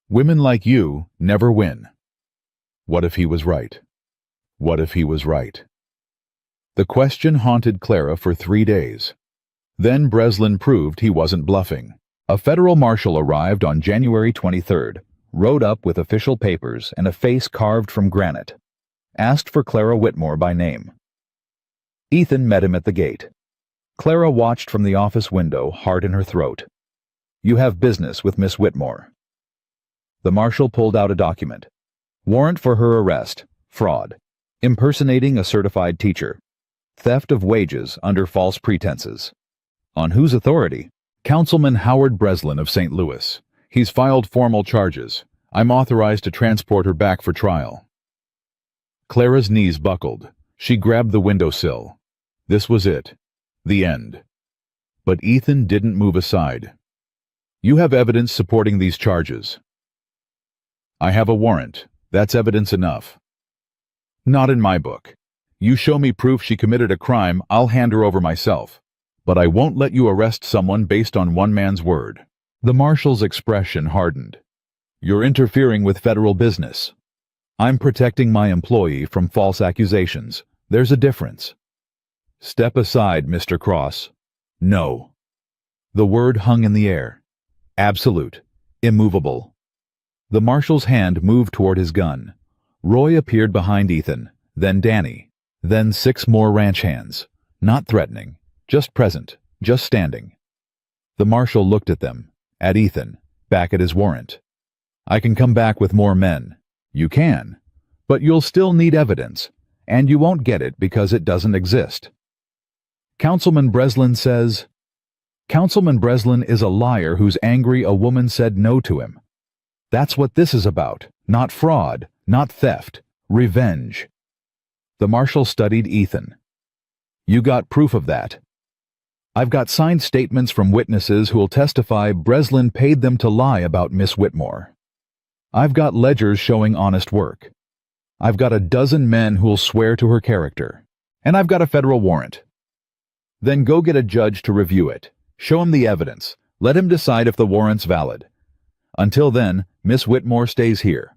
Women like you never win. What if he was right? What if he was right? The question haunted Clara for 3 days. Then Breslin proved he wasn't bluffing. A federal marshal arrived on January 23rd, rode up with official papers and a face carved from granite. Asked for Clara Whitmore by name. Ethan met him at the gate. Clara watched from the office window, heart in her throat. You have business with Miss Whitmore. The marshal pulled out a document. Warrant for her arrest. Fraud. Impersonating a certified teacher. Theft of wages under false pretenses. On whose authority? Councilman Howard Breslin of St. Louis. He's filed formal charges. I'm authorized to transport her back for trial. Clara's knees buckled. She grabbed the windowsill. This was it. The end. But Ethan didn't move aside. You have evidence supporting these charges. I have a warrant. That's evidence enough. Not in my book. You show me proof she committed a crime, I'll hand her over myself. But I won't let you arrest someone based on one man's word. The marshal's expression hardened. You're interfering with federal business. I'm protecting my employee from false accusations. There's a difference. Step aside, Mr. Cross. No. The word hung in the air. Absolute. Immovable. The marshal's hand moved toward his gun. Roy appeared behind Ethan, then Danny, then 6 more ranch hands. Not threatening, just present, just standing. The marshal looked at them, at Ethan, back at his warrant. I can come back with more men. You can. But you'll still need evidence, and you won't get it because it doesn't exist. Councilman Breslin says, Councilman Breslin is a liar who's angry a woman said no to him. That's what this is about. Not fraud, not theft. Revenge. The marshal studied Ethan. You got proof of that. I've got signed statements from witnesses who'll testify Breslin paid them to lie about Miss Whitmore. I've got ledgers showing honest work. I've got a dozen men who'll swear to her character. And I've got a federal warrant. Then go get a judge to review it. Show him the evidence. Let him decide if the warrant's valid. Until then, Miss Whitmore stays here.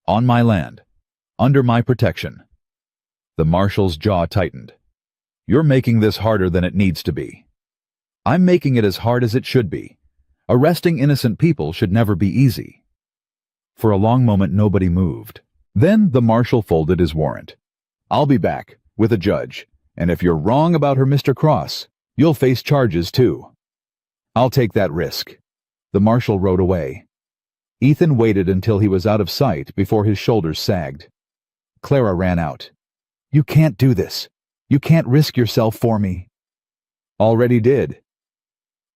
On my land. Under my protection. The marshal's jaw tightened. You're making this harder than it needs to be. I'm making it as hard as it should be. Arresting innocent people should never be easy. For a long moment nobody moved. Then the marshal folded his warrant. I'll be back, with a judge, and if you're wrong about her, Mr. Cross, you'll face charges too. I'll take that risk. The marshal rode away. Ethan waited until he was out of sight before his shoulders sagged. Clara ran out. You can't do this. You can't risk yourself for me. Already did.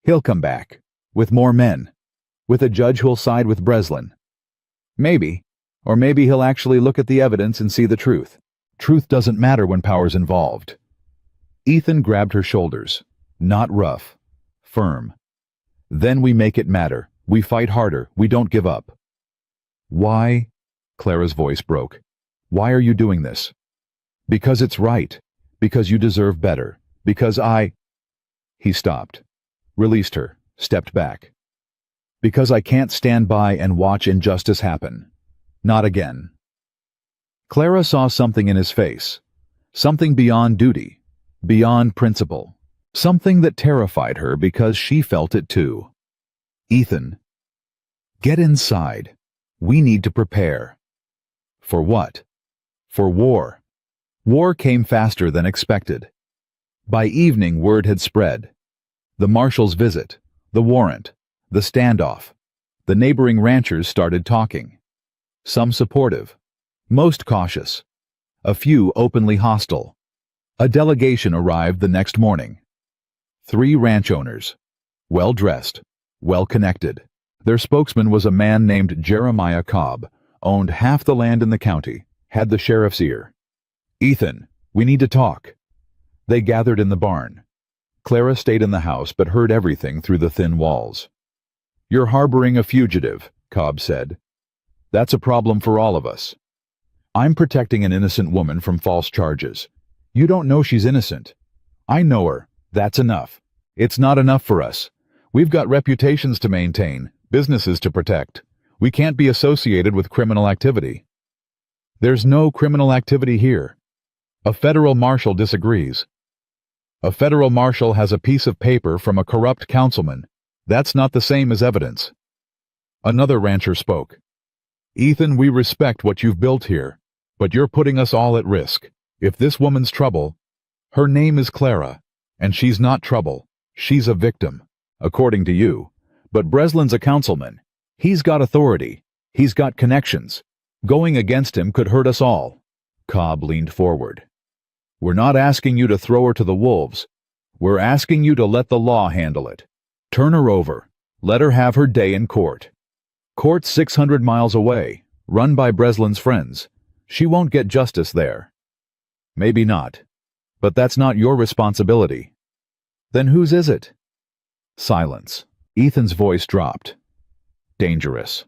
He'll come back, with more men, with a judge who'll side with Breslin. Maybe, or maybe he'll actually look at the evidence and see the truth. Truth doesn't matter when power's involved. Ethan grabbed her shoulders, not rough, firm. Then we make it matter. We fight harder. We don't give up. Why? Clara's voice broke. Why are you doing this? Because it's right. Because you deserve better. Because I... He stopped, released her, stepped back. Because I can't stand by and watch injustice happen. Not again. Clara saw something in his face. Something beyond duty, beyond principle. Something that terrified her because she felt it too. Ethan. Get inside. We need to prepare. For what? For war. War came faster than expected. By evening, word had spread. The marshal's visit, the warrant, the standoff. The neighboring ranchers started talking. Some supportive, most cautious. A few openly hostile. A delegation arrived the next morning. 3 ranch owners. Well-dressed, well-connected. Their spokesman was a man named Jeremiah Cobb, owned half the land in the county, had the sheriff's ear. Ethan, we need to talk. They gathered in the barn. Clara stayed in the house but heard everything through the thin walls. You're harboring a fugitive, Cobb said. That's a problem for all of us. I'm protecting an innocent woman from false charges. You don't know she's innocent. I know her. That's enough. It's not enough for us. We've got reputations to maintain, businesses to protect. We can't be associated with criminal activity. There's no criminal activity here. A federal marshal disagrees. A federal marshal has a piece of paper from a corrupt councilman. That's not the same as evidence. Another rancher spoke. Ethan, we respect what you've built here, but you're putting us all at risk. If this woman's trouble, her name is Clara, and she's not trouble. She's a victim, according to you. But Breslin's a councilman. He's got authority. He's got connections. Going against him could hurt us all. Cobb leaned forward. We're not asking you to throw her to the wolves. We're asking you to let the law handle it. Turn her over. Let her have her day in court. Court's 600 miles away, run by Breslin's friends. She won't get justice there. Maybe not. But that's not your responsibility. Then whose is it? Silence. Ethan's voice dropped. Dangerous.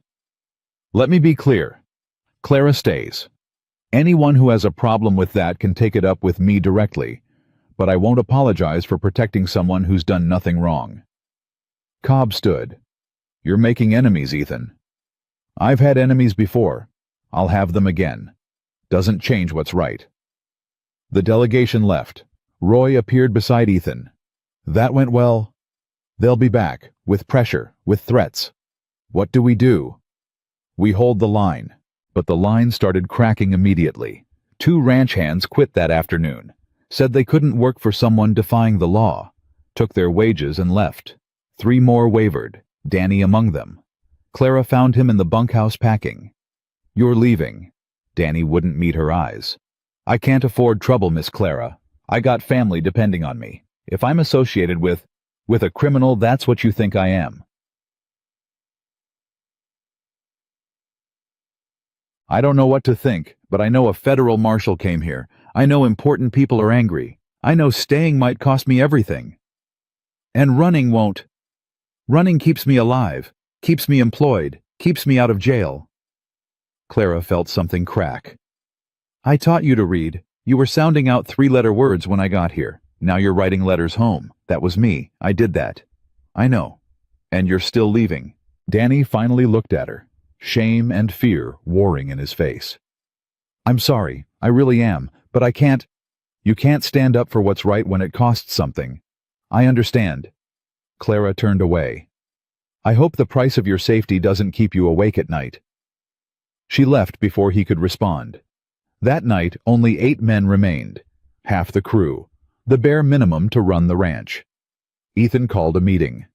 Let me be clear. Clara stays. Anyone who has a problem with that can take it up with me directly, but I won't apologize for protecting someone who's done nothing wrong. Cobb stood. You're making enemies, Ethan. I've had enemies before. I'll have them again. Doesn't change what's right. The delegation left. Roy appeared beside Ethan. That went well. They'll be back, with pressure, with threats. What do? We hold the line. But the line started cracking immediately. 2 ranch hands quit that afternoon. Said they couldn't work for someone defying the law. Took their wages and left. 3 more wavered, Danny among them. Clara found him in the bunkhouse packing. You're leaving. Danny wouldn't meet her eyes. I can't afford trouble, Miss Clara. I got family depending on me. If I'm associated with a criminal, that's what you think I am. I don't know what to think, but I know a federal marshal came here. I know important people are angry. I know staying might cost me everything. And running won't. Running keeps me alive, keeps me employed, keeps me out of jail. Clara felt something crack. I taught you to read. You were sounding out 3-letter words when I got here. Now you're writing letters home. That was me. I did that. I know. And you're still leaving. Danny finally looked at her. Shame and fear warring in his face. I'm sorry, I really am, but I can't. You can't stand up for what's right when it costs something. I understand. Clara turned away. I hope the price of your safety doesn't keep you awake at night. She left before he could respond. That night, only 8 men remained, half the crew, the bare minimum to run the ranch. Ethan called a meeting.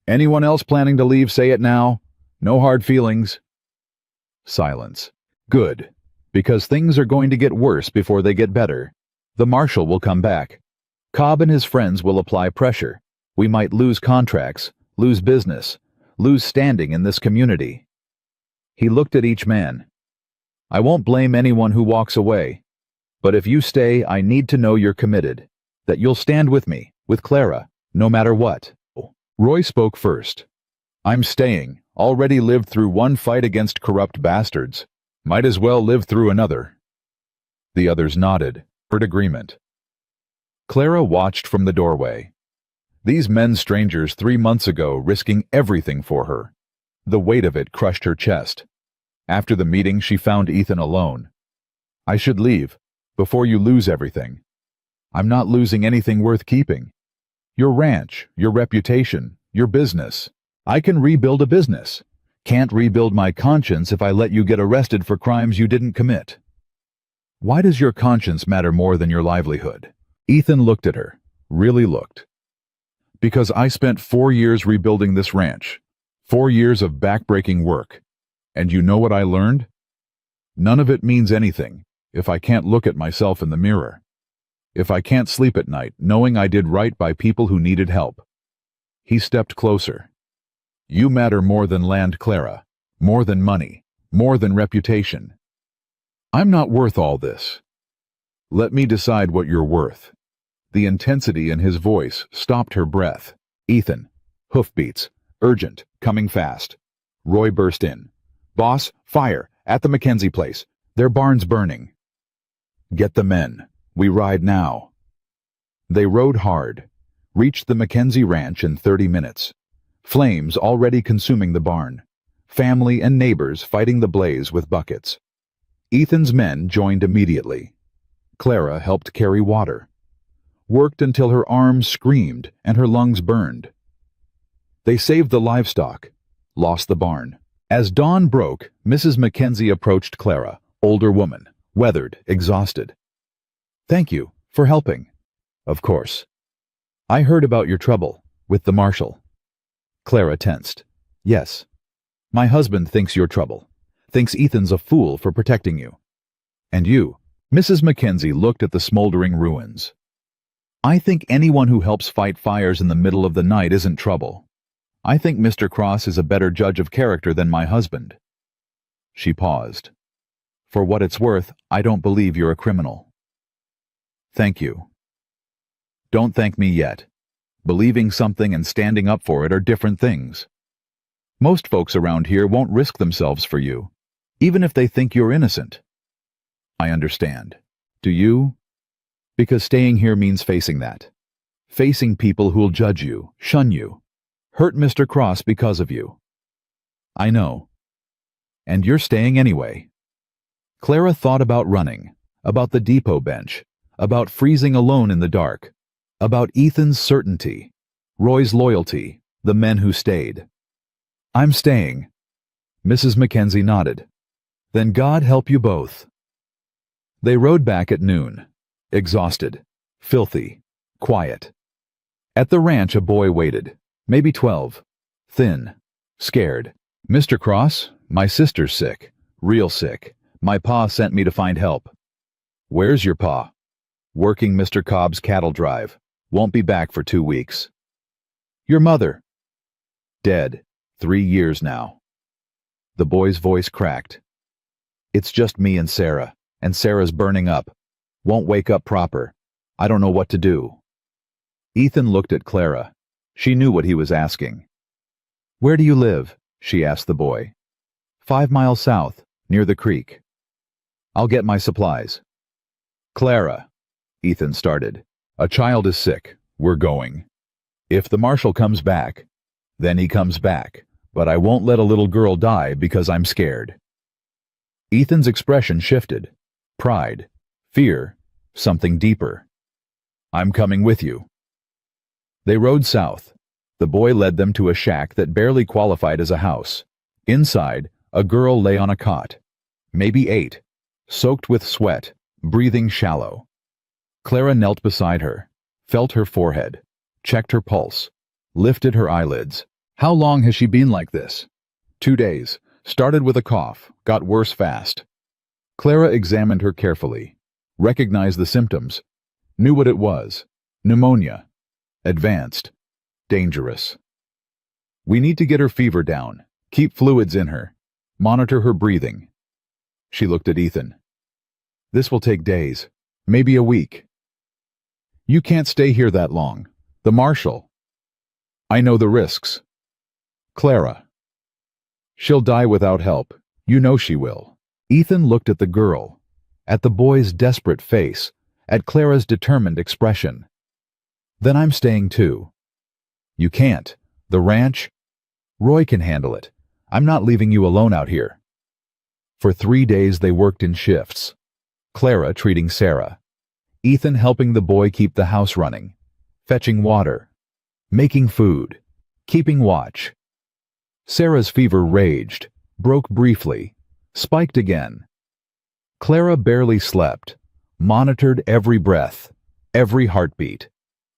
Anyone else planning to leave, say it now. No hard feelings. Silence. Good, because things are going to get worse before they get better. The marshal will come back. Cobb and his friends will apply pressure. We might lose contracts, lose business, lose standing in this community. He looked at each man. I won't blame anyone who walks away. But if you stay, I need to know you're committed, that you'll stand with me, with Clara, no matter what. Roy spoke first. I'm staying. Already lived through one fight against corrupt bastards. Might as well live through another. The others nodded, in agreement. Clara watched from the doorway. These men strangers 3 months ago risking everything for her. The weight of it crushed her chest. After the meeting, she found Ethan alone. I should leave, before you lose everything. I'm not losing anything worth keeping. Your ranch, your reputation, your business. I can rebuild a business. Can't rebuild my conscience if I let you get arrested for crimes you didn't commit. Why does your conscience matter more than your livelihood? Ethan looked at her, really looked. Because I spent 4 years rebuilding this ranch. 4 years of backbreaking work. And you know what I learned? None of it means anything if I can't look at myself in the mirror. If I can't sleep at night knowing I did right by people who needed help. He stepped closer. You matter more than land, Clara. More than money. More than reputation. I'm not worth all this. Let me decide what you're worth. The intensity in his voice stopped her breath. Ethan. Hoofbeats. Urgent. Coming fast. Roy burst in. Boss, fire. At the Mackenzie place. Their barn's burning. Get the men. We ride now. They rode hard. Reached the Mackenzie ranch in 30 minutes. Flames already consuming the barn. Family and neighbors fighting the blaze with buckets. Ethan's men joined immediately. Clara helped carry water. Worked until her arms screamed and her lungs burned. They saved the livestock. Lost the barn. As dawn broke, Mrs. Mackenzie approached Clara, older woman, weathered, exhausted. Thank you for helping. Of course. I heard about your trouble with the marshal. Clara tensed. Yes. My husband thinks you're trouble. Thinks Ethan's a fool for protecting you. And you. Mrs. Mackenzie looked at the smoldering ruins. I think anyone who helps fight fires in the middle of the night isn't trouble. I think Mr. Cross is a better judge of character than my husband. She paused. For what it's worth, I don't believe you're a criminal. Thank you. Don't thank me yet. Believing something and standing up for it are different things. Most folks around here won't risk themselves for you, even if they think you're innocent. I understand. Do you? Because staying here means facing that. Facing people who'll judge you, shun you, hurt Mr. Cross because of you. I know. And you're staying anyway. Clara thought about running, about the depot bench, about freezing alone in the dark, about Ethan's certainty, Roy's loyalty, the men who stayed. I'm staying. Mrs. Mackenzie nodded. Then God help you both. They rode back at noon, exhausted, filthy, quiet. At the ranch a boy waited, maybe 12, thin, scared. Mr. Cross, my sister's sick, real sick. My pa sent me to find help. Where's your pa? Working Mr. Cobb's cattle drive. Won't be back for 2 weeks. Your mother? Dead. 3 years now. The boy's voice cracked. It's just me and Sarah's burning up. Won't wake up proper. I don't know what to do. Ethan looked at Clara. She knew what he was asking. Where do you live? She asked the boy. 5 miles south, near the creek. I'll get my supplies. Clara, Ethan started. A child is sick. We're going. If the marshal comes back, then he comes back. But I won't let a little girl die because I'm scared. Ethan's expression shifted. Pride, fear, something deeper. I'm coming with you. They rode south. The boy led them to a shack that barely qualified as a house. Inside, a girl lay on a cot, maybe 8, soaked with sweat, breathing shallow. Clara knelt beside her, felt her forehead, checked her pulse, lifted her eyelids. How long has she been like this? 2 days. Started with a cough, got worse fast. Clara examined her carefully, recognized the symptoms, knew what it was. Pneumonia. Advanced. Dangerous. We need to get her fever down, keep fluids in her, monitor her breathing. She looked at Ethan. This will take days, maybe a week. You can't stay here that long. The marshal. I know the risks. Clara. She'll die without help. You know she will. Ethan looked at the girl. at the boy's desperate face, at Clara's determined expression. "Then I'm staying too." "You can't. The ranch? Roy can handle it. I'm not leaving you alone out here." For 3 days they worked in shifts. Clara treating Sarah, Ethan helping the boy keep the house running, fetching water, making food, keeping watch. Sarah's fever raged, broke briefly, spiked again. Clara barely slept, monitored every breath, every heartbeat,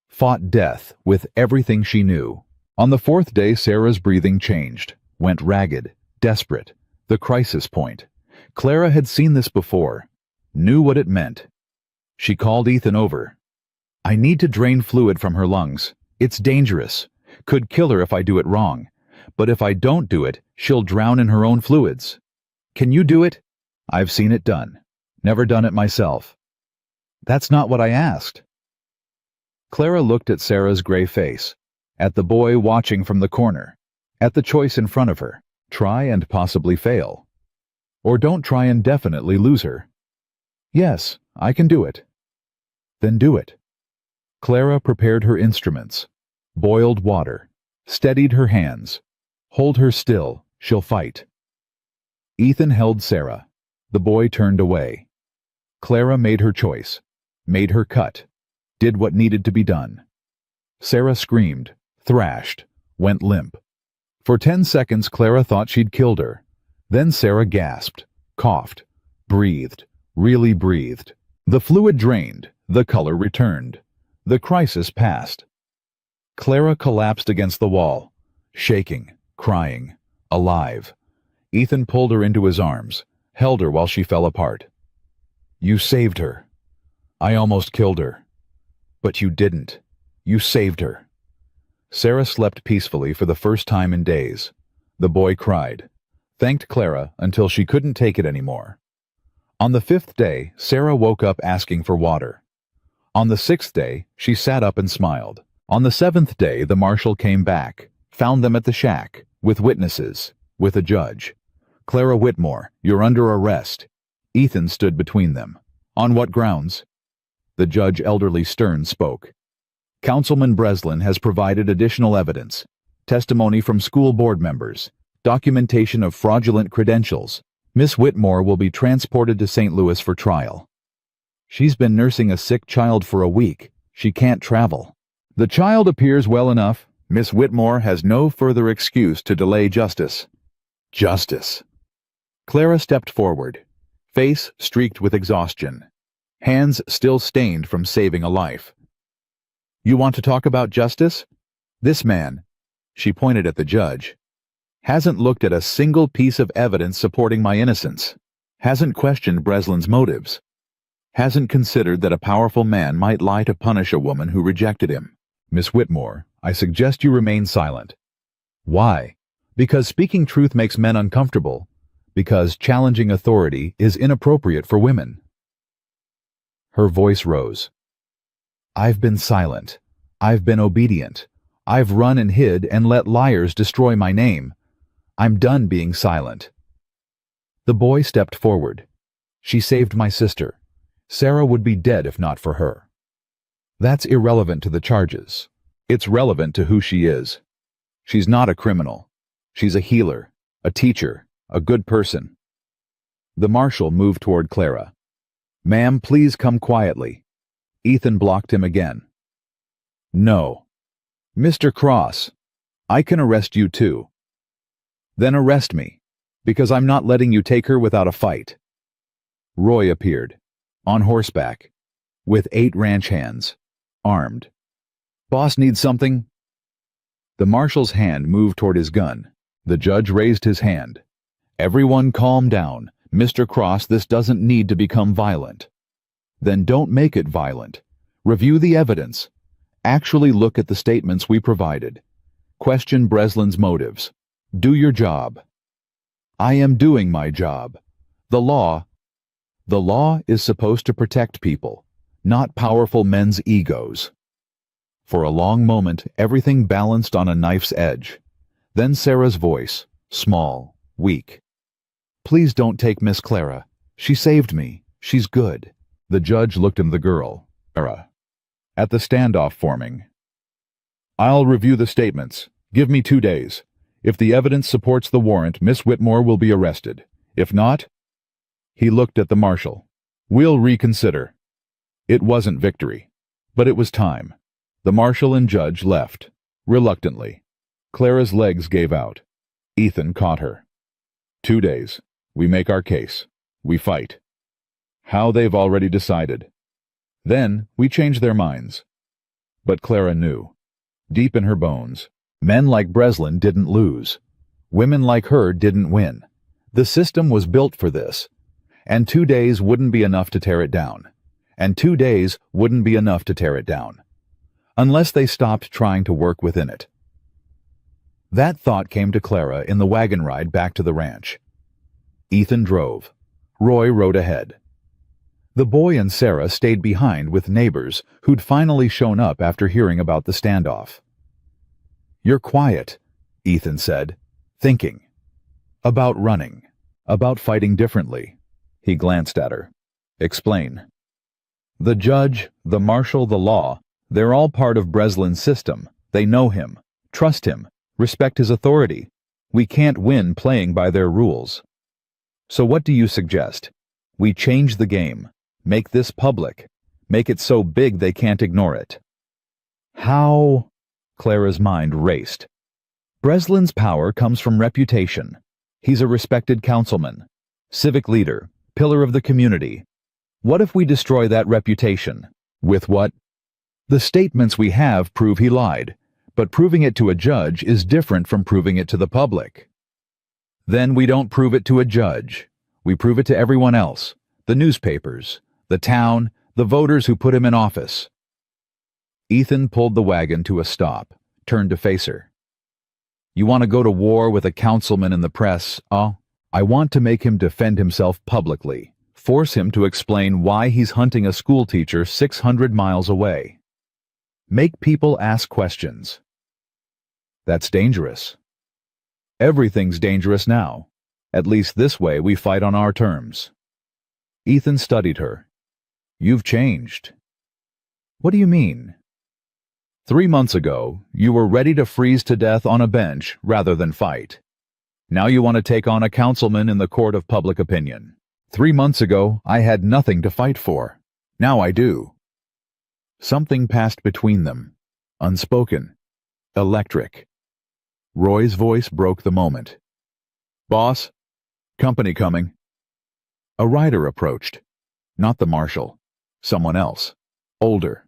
fought death with everything she knew. On the 4th day, Sarah's breathing changed, went ragged, desperate, the crisis point. Clara had seen this before, knew what it meant. She called Ethan over. "I need to drain fluid from her lungs. It's dangerous. Could kill her if I do it wrong. But if I don't do it, she'll drown in her own fluids. Can you do it?" "I've seen it done. Never done it myself." "That's not what I asked." Clara looked at Sarah's gray face, at the boy watching from the corner, at the choice in front of her. Try and possibly fail. Or don't try and definitely lose her. "Yes, I can do it." "Then do it." Clara prepared her instruments, boiled water, steadied her hands. "Hold her still, she'll fight." Ethan held Sarah. The boy turned away. Clara made her choice, made her cut, did what needed to be done. Sarah screamed, thrashed, went limp. For 10 seconds Clara thought she'd killed her. Then Sarah gasped, coughed, breathed, really breathed. The fluid drained, the color returned. The crisis passed. Clara collapsed against the wall, shaking, crying, alive. Ethan pulled her into his arms, held her while she fell apart. "You saved her. I almost killed her. But you didn't. You saved her." Sarah slept peacefully for the first time in days. The boy cried, thanked Clara until she couldn't take it anymore. On the 5th day, Sarah woke up asking for water. On the 6th day, she sat up and smiled. On the 7th day, the marshal came back, found them at the shack, with witnesses, with a judge. "Clara Whitmore, you're under arrest." Ethan stood between them. "On what grounds?" The judge, elderly stern, spoke. "Councilman Breslin has provided additional evidence, testimony from school board members, documentation of fraudulent credentials. Miss Whitmore will be transported to St. Louis for trial. She's been nursing a sick child for a week. She can't travel. The child appears well enough. Miss Whitmore has no further excuse to delay justice." Justice. Clara stepped forward, face streaked with exhaustion, hands still stained from saving a life. "You want to talk about justice? This man," she pointed at the judge, "hasn't looked at a single piece of evidence supporting my innocence, hasn't questioned Breslin's motives, hasn't considered that a powerful man might lie to punish a woman who rejected him. Miss Whitmore, I suggest you remain silent." "Why?" "Because speaking truth makes men uncomfortable. Because challenging authority is inappropriate for women." Her voice rose. "I've been silent. I've been obedient. I've run and hid and let liars destroy my name. I'm done being silent." The boy stepped forward. "She saved my sister. Sarah would be dead if not for her." "That's irrelevant to the charges. It's relevant to who she is. She's not a criminal. She's a healer, a teacher, a good person." The marshal moved toward Clara. "Ma'am, please come quietly." Ethan blocked him again. "No." "Mr. Cross, I can arrest you too." "Then arrest me, because I'm not letting you take her without a fight." Roy appeared, on horseback, with 8 ranch hands, armed. "Boss needs something?" The marshal's hand moved toward his gun. The judge raised his hand. "Everyone calm down. Mr. Cross, this doesn't need to become violent." "Then don't make it violent. Review the evidence. Actually look at the statements we provided. Question Breslin's motives. Do your job." "I am doing my job. The law is supposed to protect people, not powerful men's egos." For a long moment, everything balanced on a knife's edge. Then Sarah's voice, small, weak. "Please don't take Miss Clara. She saved me. She's good. The judge looked at the girl, Sarah, at the standoff forming. I'll review the statements. Give me 2 days. If the evidence supports the warrant, Miss Whitmore will be arrested. If not, he looked at the marshal. We'll reconsider. It wasn't victory, but it was time. The marshal and judge left, reluctantly. Clara's legs gave out. Ethan caught her. 2 days. We make our case. We fight. How they've already decided. Then we change their minds. But Clara knew. Deep in her bones, men like Breslin didn't lose. Women like her didn't win. The system was built for this. And 2 days wouldn't be enough to tear it down. And 2 days wouldn't be enough to tear it down. Unless they stopped trying to work within it. That thought came to Clara in the wagon ride back to the ranch. Ethan drove. Roy rode ahead. The boy and Sarah stayed behind with neighbors who'd finally shown up after hearing about the standoff. You're quiet, Ethan said, thinking. About running. About fighting differently. He glanced at her. Explain. The judge, the marshal, the law, they're all part of Breslin's system. They know him, trust him, respect his authority. We can't win playing by their rules. So what do you suggest? We change the game. Make this public. Make it so big they can't ignore it. How? Clara's mind raced. Breslin's power comes from reputation. He's a respected councilman, civic leader, pillar of the community. What if we destroy that reputation? With what? The statements we have prove he lied, but proving it to a judge is different from proving it to the public. Then we don't prove it to a judge. We prove it to everyone else, the newspapers, the town, the voters who put him in office. Ethan pulled the wagon to a stop, turned to face her. You want to go to war with a councilman in the press, huh? I want to make him defend himself publicly, force him to explain why he's hunting a schoolteacher 600 miles away. Make people ask questions. That's dangerous. Everything's dangerous now. At least this way we fight on our terms. Ethan studied her. You've changed. What do you mean? 3 months ago, you were ready to freeze to death on a bench rather than fight. Now you want to take on a councilman in the court of public opinion. 3 months ago, I had nothing to fight for. Now I do. Something passed between them. Unspoken. Electric. Roy's voice broke the moment. Boss, company coming. A rider approached. Not the marshal. Someone else. Older.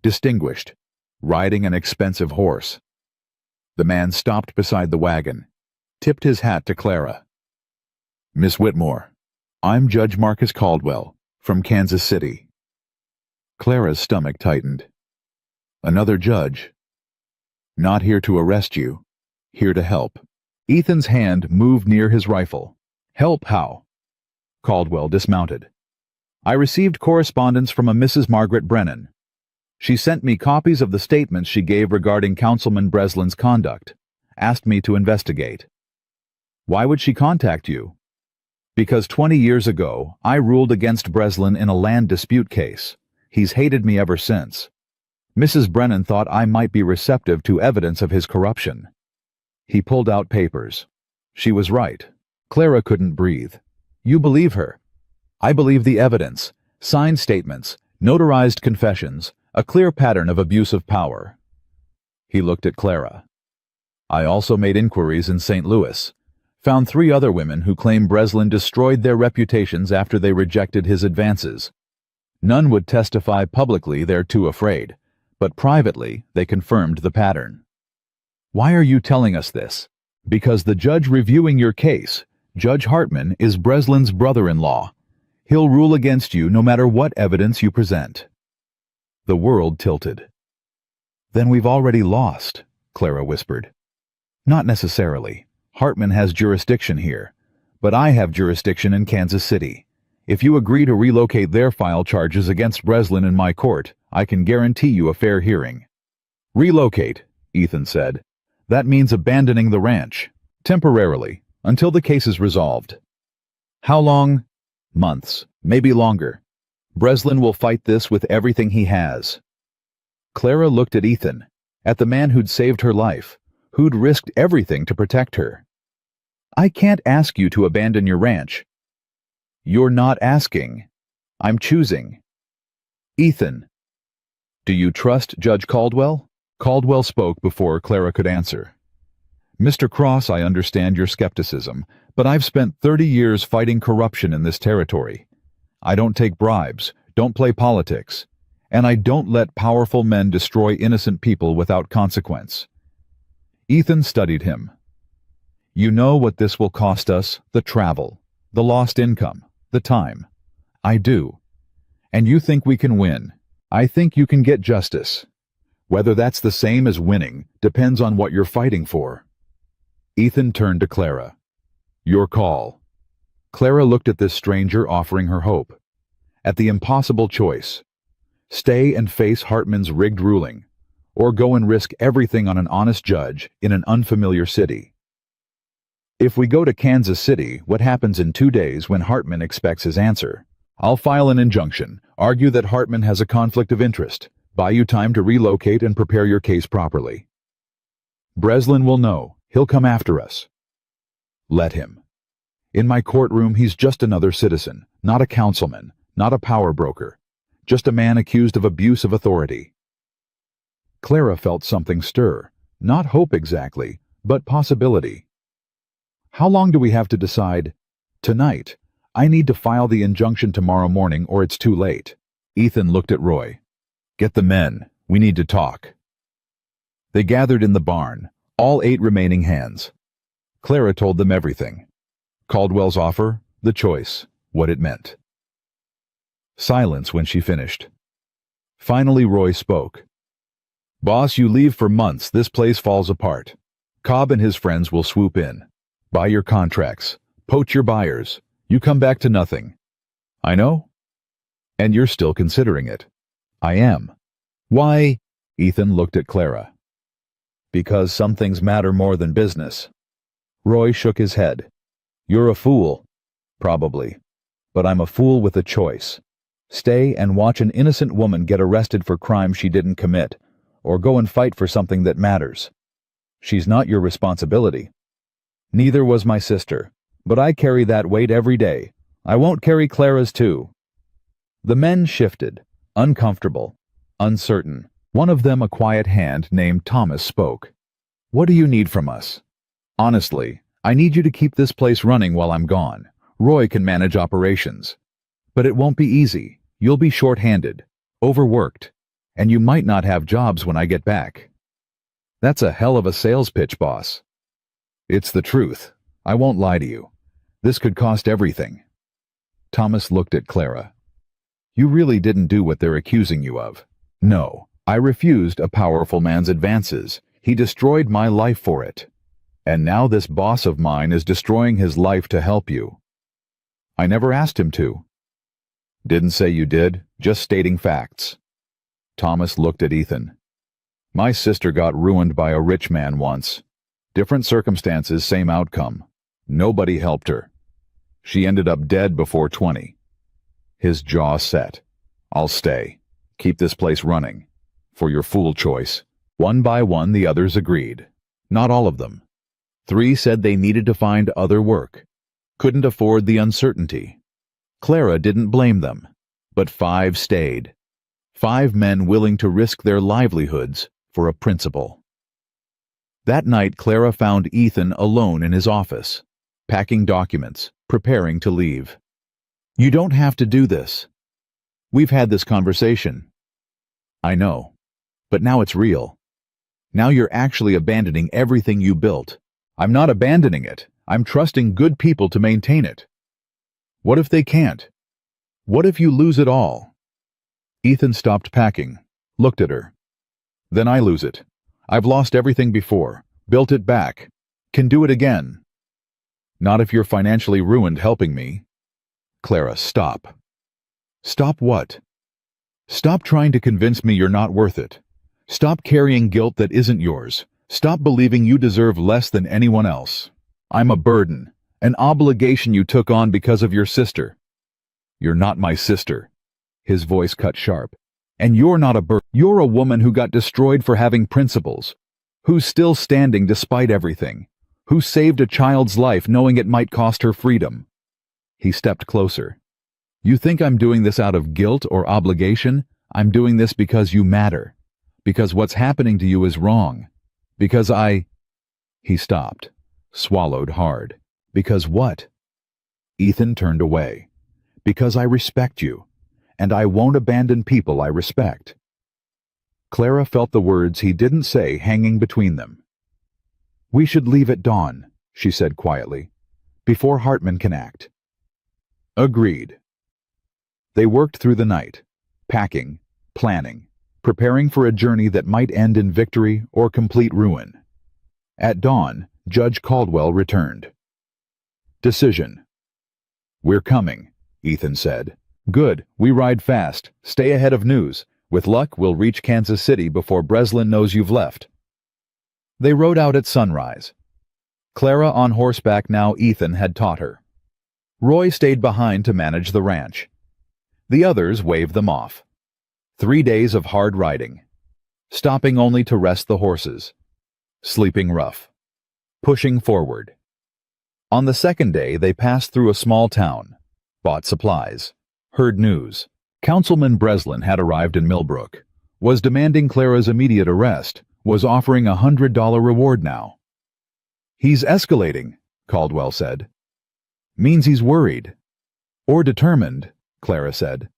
Distinguished. Riding an expensive horse. The man stopped beside the wagon, tipped his hat to Clara. Miss Whitmore, I'm Judge Marcus Caldwell, from Kansas City. Clara's stomach tightened. Another judge. Not here to arrest you, here to help. Ethan's hand moved near his rifle. Help how? Caldwell dismounted. I received correspondence from a Mrs. Margaret Brennan. She sent me copies of the statements she gave regarding Councilman Breslin's conduct, asked me to investigate. Why would she contact you? Because 20 years ago, I ruled against Breslin in a land dispute case. He's hated me ever since. Mrs. Brennan thought I might be receptive to evidence of his corruption. He pulled out papers. She was right. Clara couldn't breathe. You believe her. I believe the evidence, signed statements, notarized confessions, a clear pattern of abuse of power. He looked at Clara. I also made inquiries in St. Louis, found 3 other women who claim Breslin destroyed their reputations after they rejected his advances. None would testify publicly, they're too afraid, but privately they confirmed the pattern. Why are you telling us this? Because the judge reviewing your case, Judge Hartman, is Breslin's brother-in-law. He'll rule against you no matter what evidence you present. The world tilted. Then we've already lost, Clara whispered. Not necessarily. Hartman has jurisdiction here, but I have jurisdiction in Kansas City. If you agree to relocate their file charges against Breslin in my court, I can guarantee you a fair hearing. Relocate, Ethan said. That means abandoning the ranch, temporarily, until the case is resolved. How long? Months, Maybe longer. Breslin will fight this with everything he has. Clara looked at Ethan, at the man who'd saved her life, who'd risked everything to protect her. I can't ask you to abandon your ranch. You're not asking. I'm choosing. Ethan. Do you trust Judge Caldwell? Caldwell spoke before Clara could answer. Mr. Cross, I understand your skepticism, but I've spent 30 years fighting corruption in this territory. I don't take bribes, don't play politics, and I don't let powerful men destroy innocent people without consequence. Ethan studied him. You know what this will cost us, the travel, the lost income, the time. I do. And you think we can win. I think you can get justice. Whether that's the same as winning depends on what you're fighting for. Ethan turned to Clara. Your call. Clara looked at this stranger offering her hope. At the impossible choice. Stay and face Hartman's rigged ruling, or go and risk everything on an honest judge in an unfamiliar city. If we go to Kansas City, what happens in 2 days when Hartman expects his answer? I'll file an injunction, argue that Hartman has a conflict of interest, buy you time to relocate and prepare your case properly. Breslin will know. He'll come after us. Let him. In my courtroom, he's just another citizen, not a councilman, not a power broker, just a man accused of abuse of authority. Clara felt something stir, not hope exactly, but possibility. How long do we have to decide? Tonight. I need to file the injunction tomorrow morning or it's too late. Ethan looked at Roy. Get the men. We need to talk. They gathered in the barn, all 8 remaining hands. Clara told them everything. Caldwell's offer, the choice, what it meant. Silence when she finished. Finally Roy spoke. Boss, you leave for months, this place falls apart. Cobb and his friends will swoop in. Buy your contracts. Poach your buyers. You come back to nothing. I know. And you're still considering it. I am. Why? Ethan looked at Clara. Because some things matter more than business. Roy shook his head. You're a fool. Probably. But I'm a fool with a choice. Stay and watch an innocent woman get arrested for crimes she didn't commit, or go and fight for something that matters. She's not your responsibility. Neither was my sister, but I carry that weight every day. I won't carry Clara's too. The men shifted, uncomfortable, uncertain. One of them, a quiet hand named Thomas, spoke. What do you need from us? Honestly, I need you to keep this place running while I'm gone. Roy can manage operations. But it won't be easy. You'll be short-handed, overworked, and you might not have jobs when I get back. That's a hell of a sales pitch, boss. It's the truth. I won't lie to you. This could cost everything. Thomas looked at Clara. You really didn't do what they're accusing you of. No, I refused a powerful man's advances. He destroyed my life for it. And now this boss of mine is destroying his life to help you. I never asked him to. Didn't say you did, just stating facts. Thomas looked at Ethan. My sister got ruined by a rich man once. Different circumstances, same outcome. Nobody helped her. She ended up dead before 20. His jaw set. I'll stay. Keep this place running. For your fool choice. One by one the others agreed. Not all of them. 3 said they needed to find other work. Couldn't afford the uncertainty. Clara didn't blame them. But 5 stayed. 5 men willing to risk their livelihoods for a principle. That night Clara found Ethan alone in his office, packing documents, preparing to leave. You don't have to do this. We've had this conversation. I know. But now it's real. Now you're actually abandoning everything you built. I'm not abandoning it. I'm trusting good people to maintain it. What if they can't? What if you lose it all? Ethan stopped packing, looked at her. Then I lose it. I've lost everything before, built it back, can do it again. Not if you're financially ruined helping me. Clara, stop. Stop what? Stop trying to convince me you're not worth it. Stop carrying guilt that isn't yours. Stop believing you deserve less than anyone else. I'm a burden, an obligation you took on because of your sister. You're not my sister. His voice cut sharp. And you're not a bird. You're a woman who got destroyed for having principles, who's still standing despite everything, who saved a child's life knowing it might cost her freedom. He stepped closer. You think I'm doing this out of guilt or obligation? I'm doing this because you matter. Because what's happening to you is wrong. Because He stopped, swallowed hard. Because what? Ethan turned away. Because I respect you, and I won't abandon people I respect. Clara felt the words he didn't say hanging between them. We should leave at dawn, she said quietly, before Hartman can act. Agreed. They worked through the night, packing, planning, preparing for a journey that might end in victory or complete ruin. At dawn, Judge Caldwell returned. Decision. We're coming, Ethan said. Good, we ride fast. Stay ahead of news. With luck, we'll reach Kansas City before Breslin knows you've left. They rode out at sunrise. Clara on horseback now Ethan had taught her. Roy stayed behind to manage the ranch. The others waved them off. 3 days of hard riding. Stopping only to rest the horses. Sleeping rough. Pushing forward. On the second day, they passed through a small town, bought supplies, heard news. Councilman Breslin had arrived in Millbrook, was demanding Clara's immediate arrest, was offering a $100 reward now. He's escalating, Caldwell said. Means he's worried. Or determined, Clara said.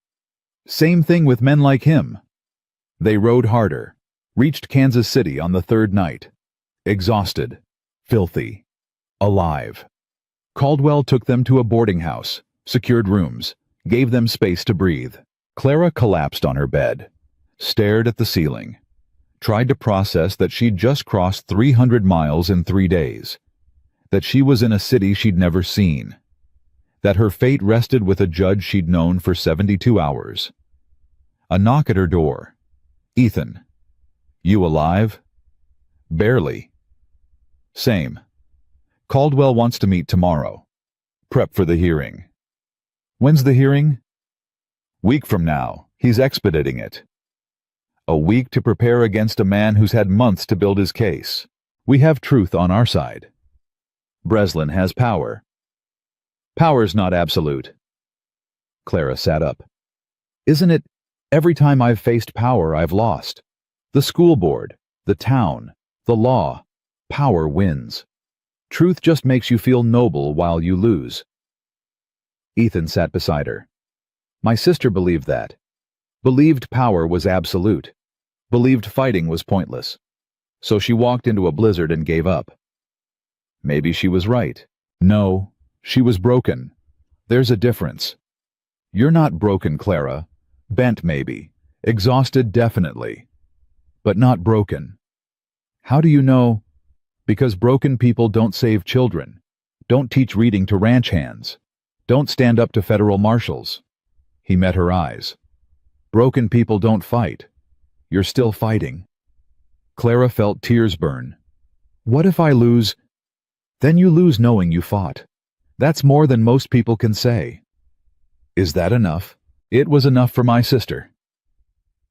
Same thing with men like him. They rode harder, reached Kansas City on the third night. Exhausted, filthy, alive. Caldwell took them to a boarding house, secured rooms, gave them space to breathe. Clara collapsed on her bed, stared at the ceiling, tried to process that she'd just crossed 300 miles in 3 days, that she was in a city she'd never seen, that her fate rested with a judge she'd known for 72 hours. A knock at her door. Ethan. You alive? Barely. Same. Caldwell wants to meet tomorrow. Prep for the hearing. When's the hearing? Week from now. He's expediting it. A week to prepare against a man who's had months to build his case. We have truth on our side. Breslin has power. Power's not absolute. Clara sat up. Isn't it? Every time I've faced power, I've lost. The school board, the town, the law. Power wins. Truth just makes you feel noble while you lose. Ethan sat beside her. My sister believed that. Believed power was absolute. Believed fighting was pointless. So she walked into a blizzard and gave up. Maybe she was right. No, she was broken. There's a difference. You're not broken, Clara. Bent, maybe. Exhausted, definitely. But not broken. How do you know? Because broken people don't save children, don't teach reading to ranch hands, don't stand up to federal marshals. He met her eyes. Broken people don't fight. You're still fighting. Clara felt tears burn. What if I lose? Then you lose knowing you fought. That's more than most people can say. Is that enough? It was enough for my sister.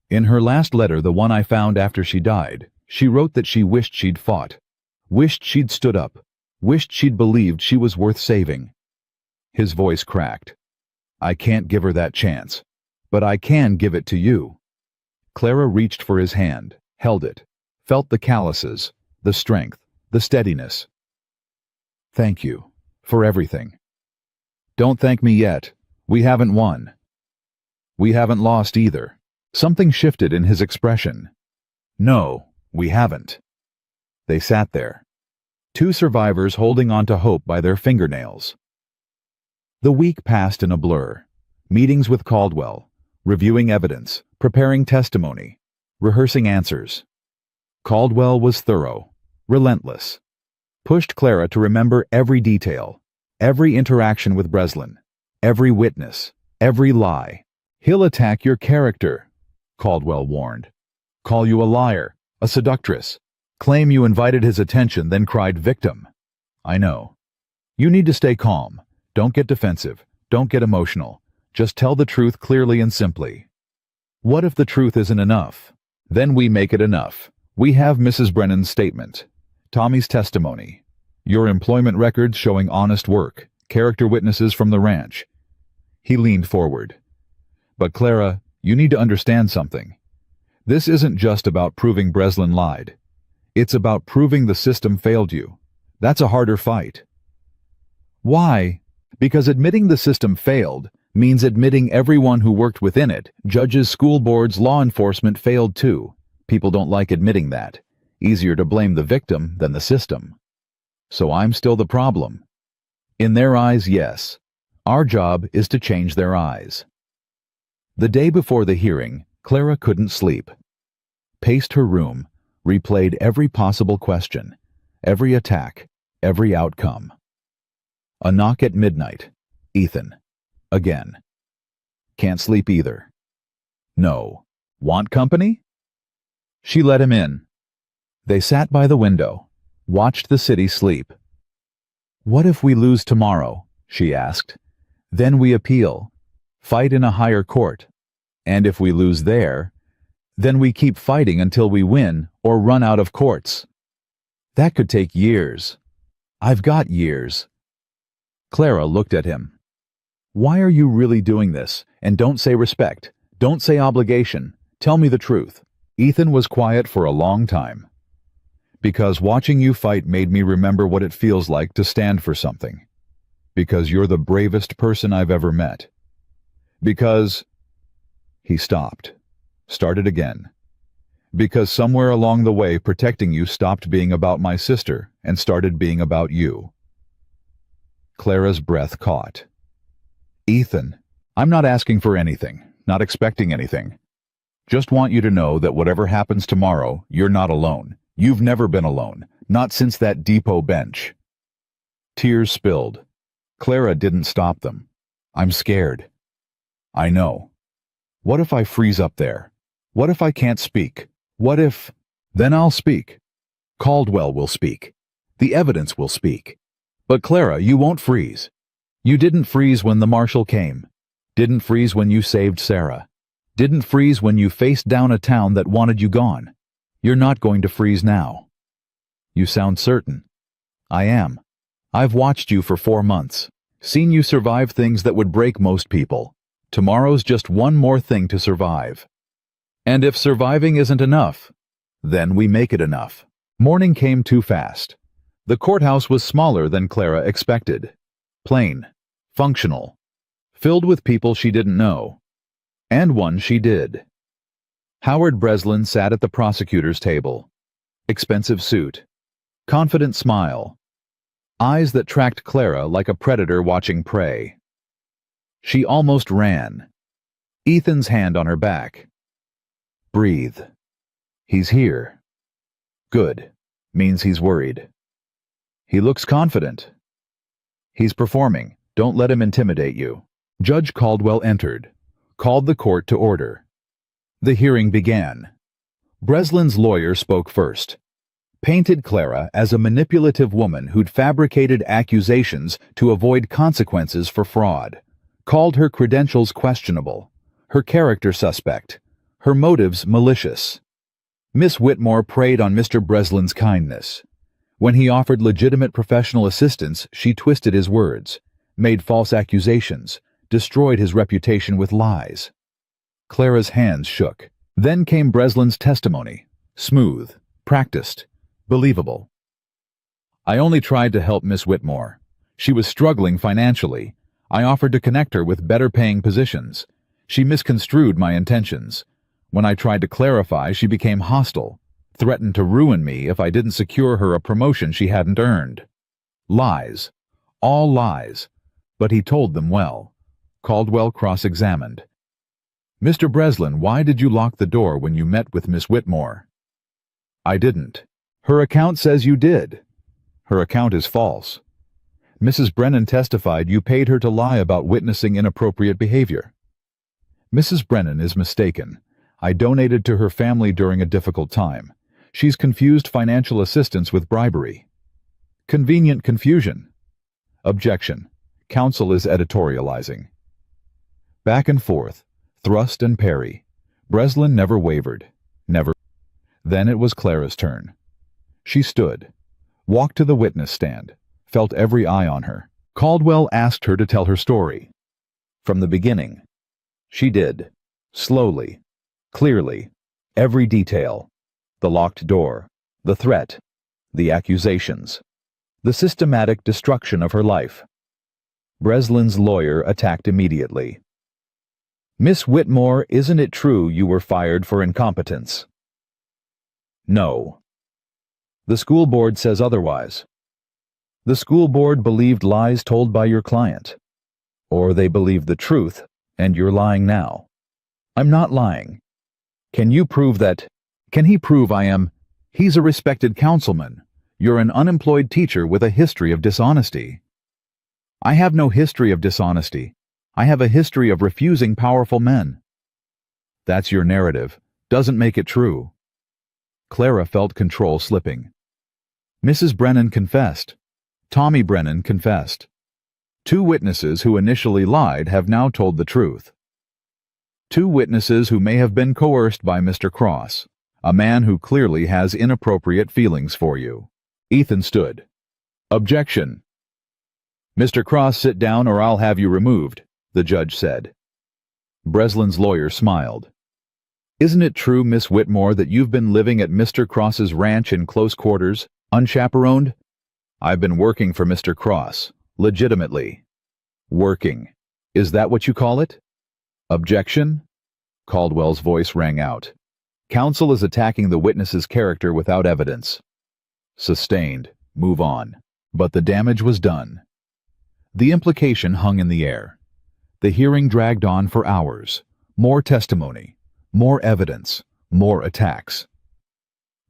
In her last letter, the one I found after she died, she wrote that she wished she'd fought. Wished she'd stood up, wished she'd believed she was worth saving. His voice cracked. I can't give her that chance, but I can give it to you. Clara reached for his hand, held it, felt the calluses, the strength, the steadiness. Thank you, for everything. Don't thank me yet. We haven't won. We haven't lost either. Something shifted in his expression. No, we haven't. They sat there. 2 survivors holding on to hope by their fingernails. The week passed in a blur. Meetings with Caldwell, reviewing evidence, preparing testimony, rehearsing answers. Caldwell was thorough, relentless. Pushed Clara to remember every detail, every interaction with Breslin, every witness, every lie. He'll attack your character, Caldwell warned. Call you a liar, a seductress. Claim you invited his attention, then cried victim. I know. You need to stay calm. Don't get defensive. Don't get emotional. Just tell the truth clearly and simply. What if the truth isn't enough? Then we make it enough. We have Mrs. Brennan's statement, Tommy's testimony, your employment records showing honest work, character witnesses from the ranch. He leaned forward. But Clara, you need to understand something. This isn't just about proving Breslin lied. It's about proving the system failed you. That's a harder fight. Why? Because admitting the system failed means admitting everyone who worked within it, judges, school boards, law enforcement, failed too. People don't like admitting that. Easier to blame the victim than the system. So I'm still the problem. In their eyes, yes. Our job is to change their eyes. The day before the hearing, Clara couldn't sleep. Paced her room, replayed every possible question, every attack, every outcome. A knock at midnight. Ethan. Again. Can't sleep either. No. Want company? She let him in. They sat by the window, watched the city sleep. What if we lose tomorrow? She asked. Then we appeal, fight in a higher court. And if we lose there, then we keep fighting until we win or run out of courts. That could take years. I've got years. Clara looked at him. Why are you really doing this? And don't say respect. Don't say obligation. Tell me the truth. Ethan was quiet for a long time. Because watching you fight made me remember what it feels like to stand for something. Because you're the bravest person I've ever met. Because... He stopped. Started again. Because somewhere along the way protecting you stopped being about my sister and started being about you. Clara's breath caught. Ethan, I'm not asking for anything, not expecting anything. Just want you to know that whatever happens tomorrow, you're not alone. You've never been alone, not since that depot bench. Tears spilled. Clara didn't stop them. I'm scared. I know. What if I freeze up there? What if I can't speak? What if... Then I'll speak. Caldwell will speak. The evidence will speak. But Clara, you won't freeze. You didn't freeze when the marshal came. Didn't freeze when you saved Sarah. Didn't freeze when you faced down a town that wanted you gone. You're not going to freeze now. You sound certain. I am. I've watched you for 4 months. Seen you survive things that would break most people. Tomorrow's just one more thing to survive. And if surviving isn't enough, then we make it enough. Morning came too fast. The courthouse was smaller than Clara expected. Plain, functional, filled with people she didn't know, and one she did. Howard Breslin sat at the prosecutor's table. Expensive suit, confident smile, eyes that tracked Clara like a predator watching prey. She almost ran. Ethan's hand on her back. Breathe. He's here. Good. Means he's worried. He looks confident. He's performing. Don't let him intimidate you. Judge Caldwell entered, called the court to order. The hearing began. Breslin's lawyer spoke first. Painted Clara as a manipulative woman who'd fabricated accusations to avoid consequences for fraud. Called her credentials questionable, her character suspect, her motives malicious. Miss Whitmore preyed on Mr. Breslin's kindness. When he offered legitimate professional assistance, she twisted his words, made false accusations, destroyed his reputation with lies. Clara's hands shook. Then came Breslin's testimony, smooth, practiced, believable. I only tried to help Miss Whitmore. She was struggling financially. I offered to connect her with better-paying positions. She misconstrued my intentions. When I tried to clarify, she became hostile, threatened to ruin me if I didn't secure her a promotion she hadn't earned. Lies. All lies. But he told them well. Caldwell cross-examined. Mr. Breslin, why did you lock the door when you met with Miss Whitmore? I didn't. Her account says you did. Her account is false. Mrs. Brennan testified you paid her to lie about witnessing inappropriate behavior. Mrs. Brennan is mistaken. I donated to her family during a difficult time. She's confused financial assistance with bribery. Convenient confusion. Objection. Counsel is editorializing. Back and forth, thrust and parry. Breslin never wavered. Never. Then it was Clara's turn. She stood, walked to the witness stand, felt every eye on her. Caldwell asked her to tell her story. From the beginning. She did. Slowly. Clearly. Every detail. The locked door. The threat. The accusations. The systematic destruction of her life. Breslin's lawyer attacked immediately. Miss Whitmore, isn't it true you were fired for incompetence? No. The school board says otherwise. The school board believed lies told by your client. Or they believed the truth, and you're lying now. I'm not lying. Can you prove that? Can he prove I am? He's a respected councilman. You're an unemployed teacher with a history of dishonesty. I have no history of dishonesty. I have a history of refusing powerful men. That's your narrative. Doesn't make it true. Clara felt control slipping. Mrs. Brennan confessed. Tommy Brennan confessed. 2 witnesses who initially lied have now told the truth. 2 witnesses who may have been coerced by Mr. Cross, a man who clearly has inappropriate feelings for you. Ethan stood. Objection. Mr. Cross, sit down or I'll have you removed, the judge said. Breslin's lawyer smiled. Isn't it true, Miss Whitmore, that you've been living at Mr. Cross's ranch in close quarters, unchaperoned? I've been working for Mr. Cross, legitimately. Working. Is that what you call it? Objection? Caldwell's voice rang out. Counsel is attacking the witness's character without evidence. Sustained. Move on. But the damage was done. The implication hung in the air. The hearing dragged on for hours. More testimony. More evidence. More attacks.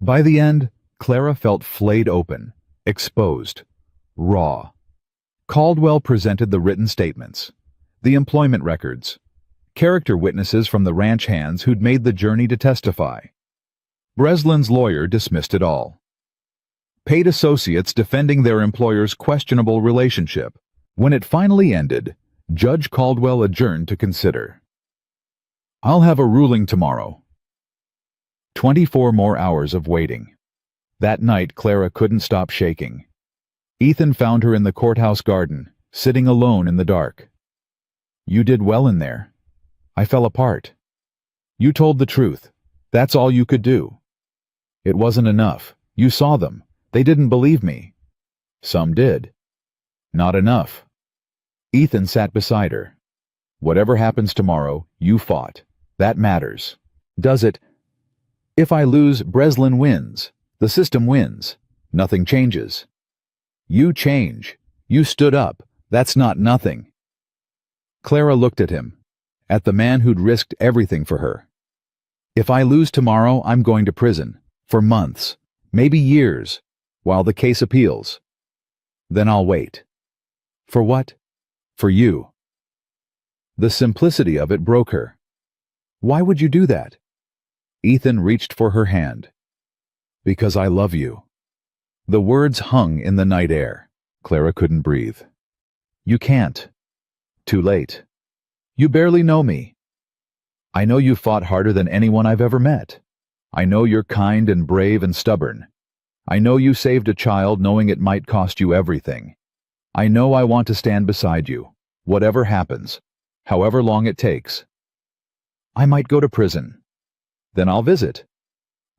By the end, Clara felt flayed open, exposed, raw. Caldwell presented the written statements, the employment records, character witnesses from the ranch hands who'd made the journey to testify. Breslin's lawyer dismissed it all. Paid associates defending their employer's questionable relationship. When it finally ended, Judge Caldwell adjourned to consider. I'll have a ruling tomorrow. 24 more hours of waiting. That night, Clara couldn't stop shaking. Ethan found her in the courthouse garden, sitting alone in the dark. You did well in there. I fell apart. You told the truth. That's all you could do. It wasn't enough. You saw them. They didn't believe me. Some did. Not enough. Ethan sat beside her. Whatever happens tomorrow, you fought. That matters. Does it? If I lose, Breslin wins. The system wins. Nothing changes. You change. You stood up. That's not nothing. Clara looked at him, at the man who'd risked everything for her. If I lose tomorrow, I'm going to prison. For months. Maybe years. While the case appeals. Then I'll wait. For what? For you. The simplicity of it broke her. Why would you do that? Ethan reached for her hand. Because I love you. The words hung in the night air. Clara couldn't breathe. You can't. Too late. You barely know me. I know you fought harder than anyone I've ever met. I know you're kind and brave and stubborn. I know you saved a child knowing it might cost you everything. I know I want to stand beside you, whatever happens, however long it takes. I might go to prison. Then I'll visit.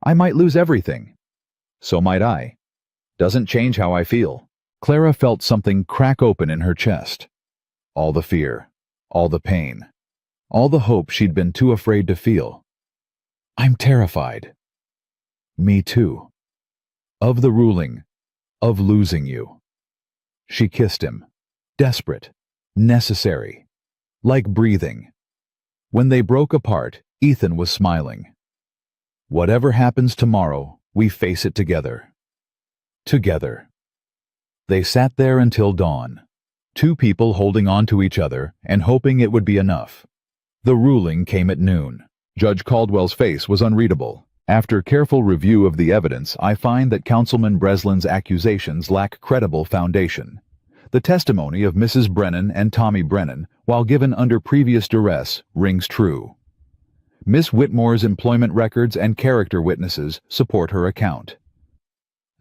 I might lose everything. So might I. Doesn't change how I feel. Clara felt something crack open in her chest. All the fear, all the pain, all the hope she'd been too afraid to feel. I'm terrified. Me too. Of the ruling, of losing you. She kissed him. Desperate. Necessary. Like breathing. When they broke apart, Ethan was smiling. Whatever happens tomorrow, we face it together. Together. They sat there until dawn. 2 people holding on to each other and hoping it would be enough. The ruling came at noon. Judge Caldwell's face was unreadable. After careful review of the evidence, I find that Councilman Breslin's accusations lack credible foundation. The testimony of Mrs. Brennan and Tommy Brennan, while given under previous duress, rings true. Miss Whitmore's employment records and character witnesses support her account.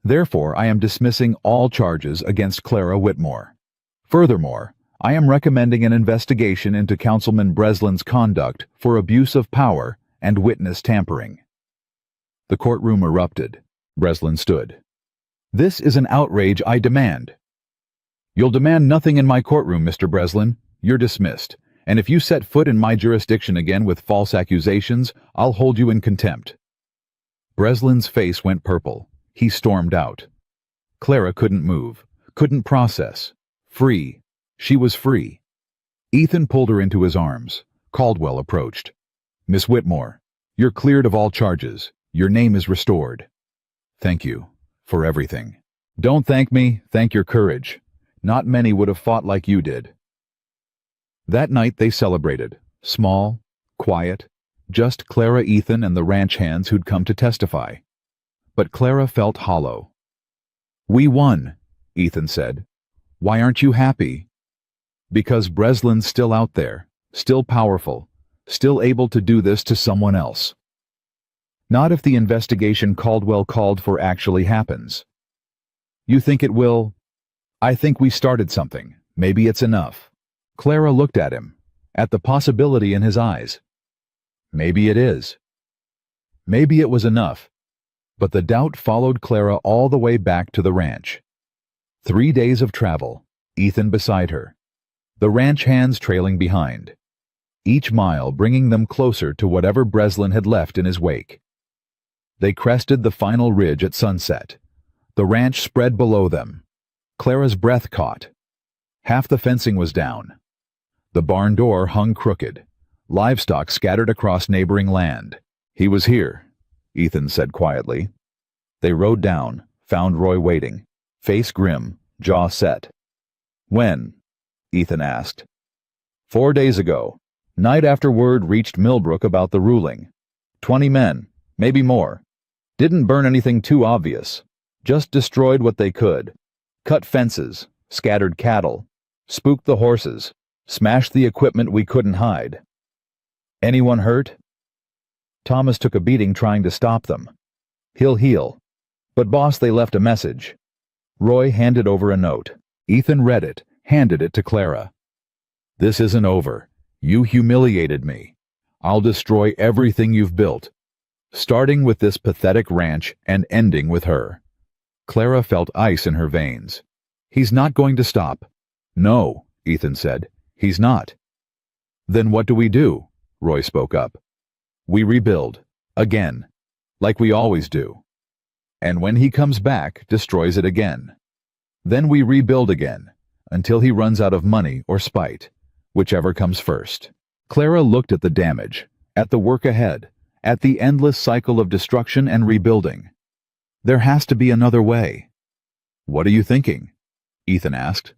Therefore, I am dismissing all charges against Clara Whitmore. Furthermore, I am recommending an investigation into Councilman Breslin's conduct for abuse of power and witness tampering. The courtroom erupted. Breslin stood. This is an outrage I demand. You'll demand nothing in my courtroom, Mr. Breslin. You're dismissed. And if you set foot in my jurisdiction again with false accusations, I'll hold you in contempt. Breslin's face went purple. He stormed out. Clara couldn't move, couldn't process. Free. She was free. Ethan pulled her into his arms. Caldwell approached. Miss Whitmore, you're cleared of all charges. Your name is restored. Thank you for everything. Don't thank me, thank your courage. Not many would have fought like you did. That night they celebrated. Small, quiet, just Clara, Ethan, and the ranch hands who'd come to testify. But Clara felt hollow. We won, Ethan said. Why aren't you happy? Because Breslin's still out there, still powerful, still able to do this to someone else. Not if the investigation Caldwell called for actually happens. You think it will? I think we started something. Maybe it's enough. Clara looked at him, at the possibility in his eyes. Maybe it is. Maybe it was enough. But the doubt followed Clara all the way back to the ranch. 3 days of travel, Ethan beside her. The ranch hands trailing behind. Each mile bringing them closer to whatever Breslin had left in his wake. They crested the final ridge at sunset. The ranch spread below them. Clara's breath caught. Half the fencing was down. The barn door hung crooked. Livestock scattered across neighboring land. He was here, Ethan said quietly. They rode down, found Roy waiting, face grim, jaw set. When? Ethan asked. 4 days ago, night after word reached Millbrook about the ruling. 20 men, maybe more. Didn't burn anything too obvious. Just destroyed what they could. Cut fences, scattered cattle, spooked the horses, smashed the equipment we couldn't hide. Anyone hurt? Thomas took a beating trying to stop them. He'll heal. But boss, they left a message. Roy handed over a note. Ethan read it, handed it to Clara. This isn't over. You humiliated me. I'll destroy everything you've built, starting with this pathetic ranch and ending with her. Clara felt ice in her veins. He's not going to stop. No, Ethan said. He's not. Then what do we do? Roy spoke up. We rebuild. Again. Like we always do. And when he comes back, destroys it again. Then we rebuild again, until he runs out of money or spite, whichever comes first. Clara looked at the damage, at the work ahead, at the endless cycle of destruction and rebuilding. There has to be another way. What are you thinking? Ethan asked.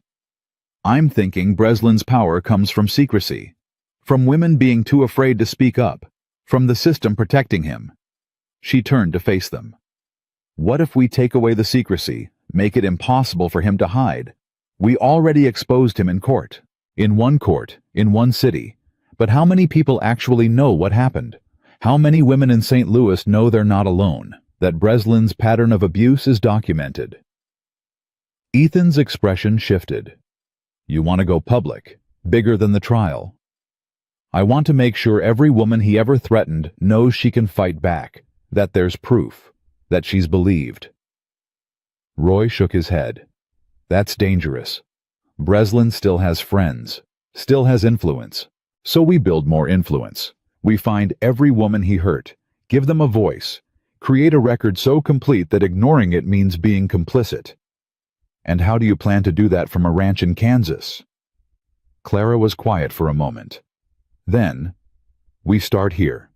I'm thinking Breslin's power comes from secrecy, from women being too afraid to speak up, from the system protecting him. She turned to face them. What if we take away the secrecy, make it impossible for him to hide? We already exposed him in court, in one city. But how many people actually know what happened? How many women in St. Louis know they're not alone, that Breslin's pattern of abuse is documented? Ethan's expression shifted. You want to go public, bigger than the trial. I want to make sure every woman he ever threatened knows she can fight back, that there's proof, that she's believed. Roy shook his head. That's dangerous. Breslin still has friends, still has influence. So we build more influence. We find every woman he hurt, give them a voice, create a record so complete that ignoring it means being complicit. And how do you plan to do that from a ranch in Kansas? Clara was quiet for a moment. Then, we start here.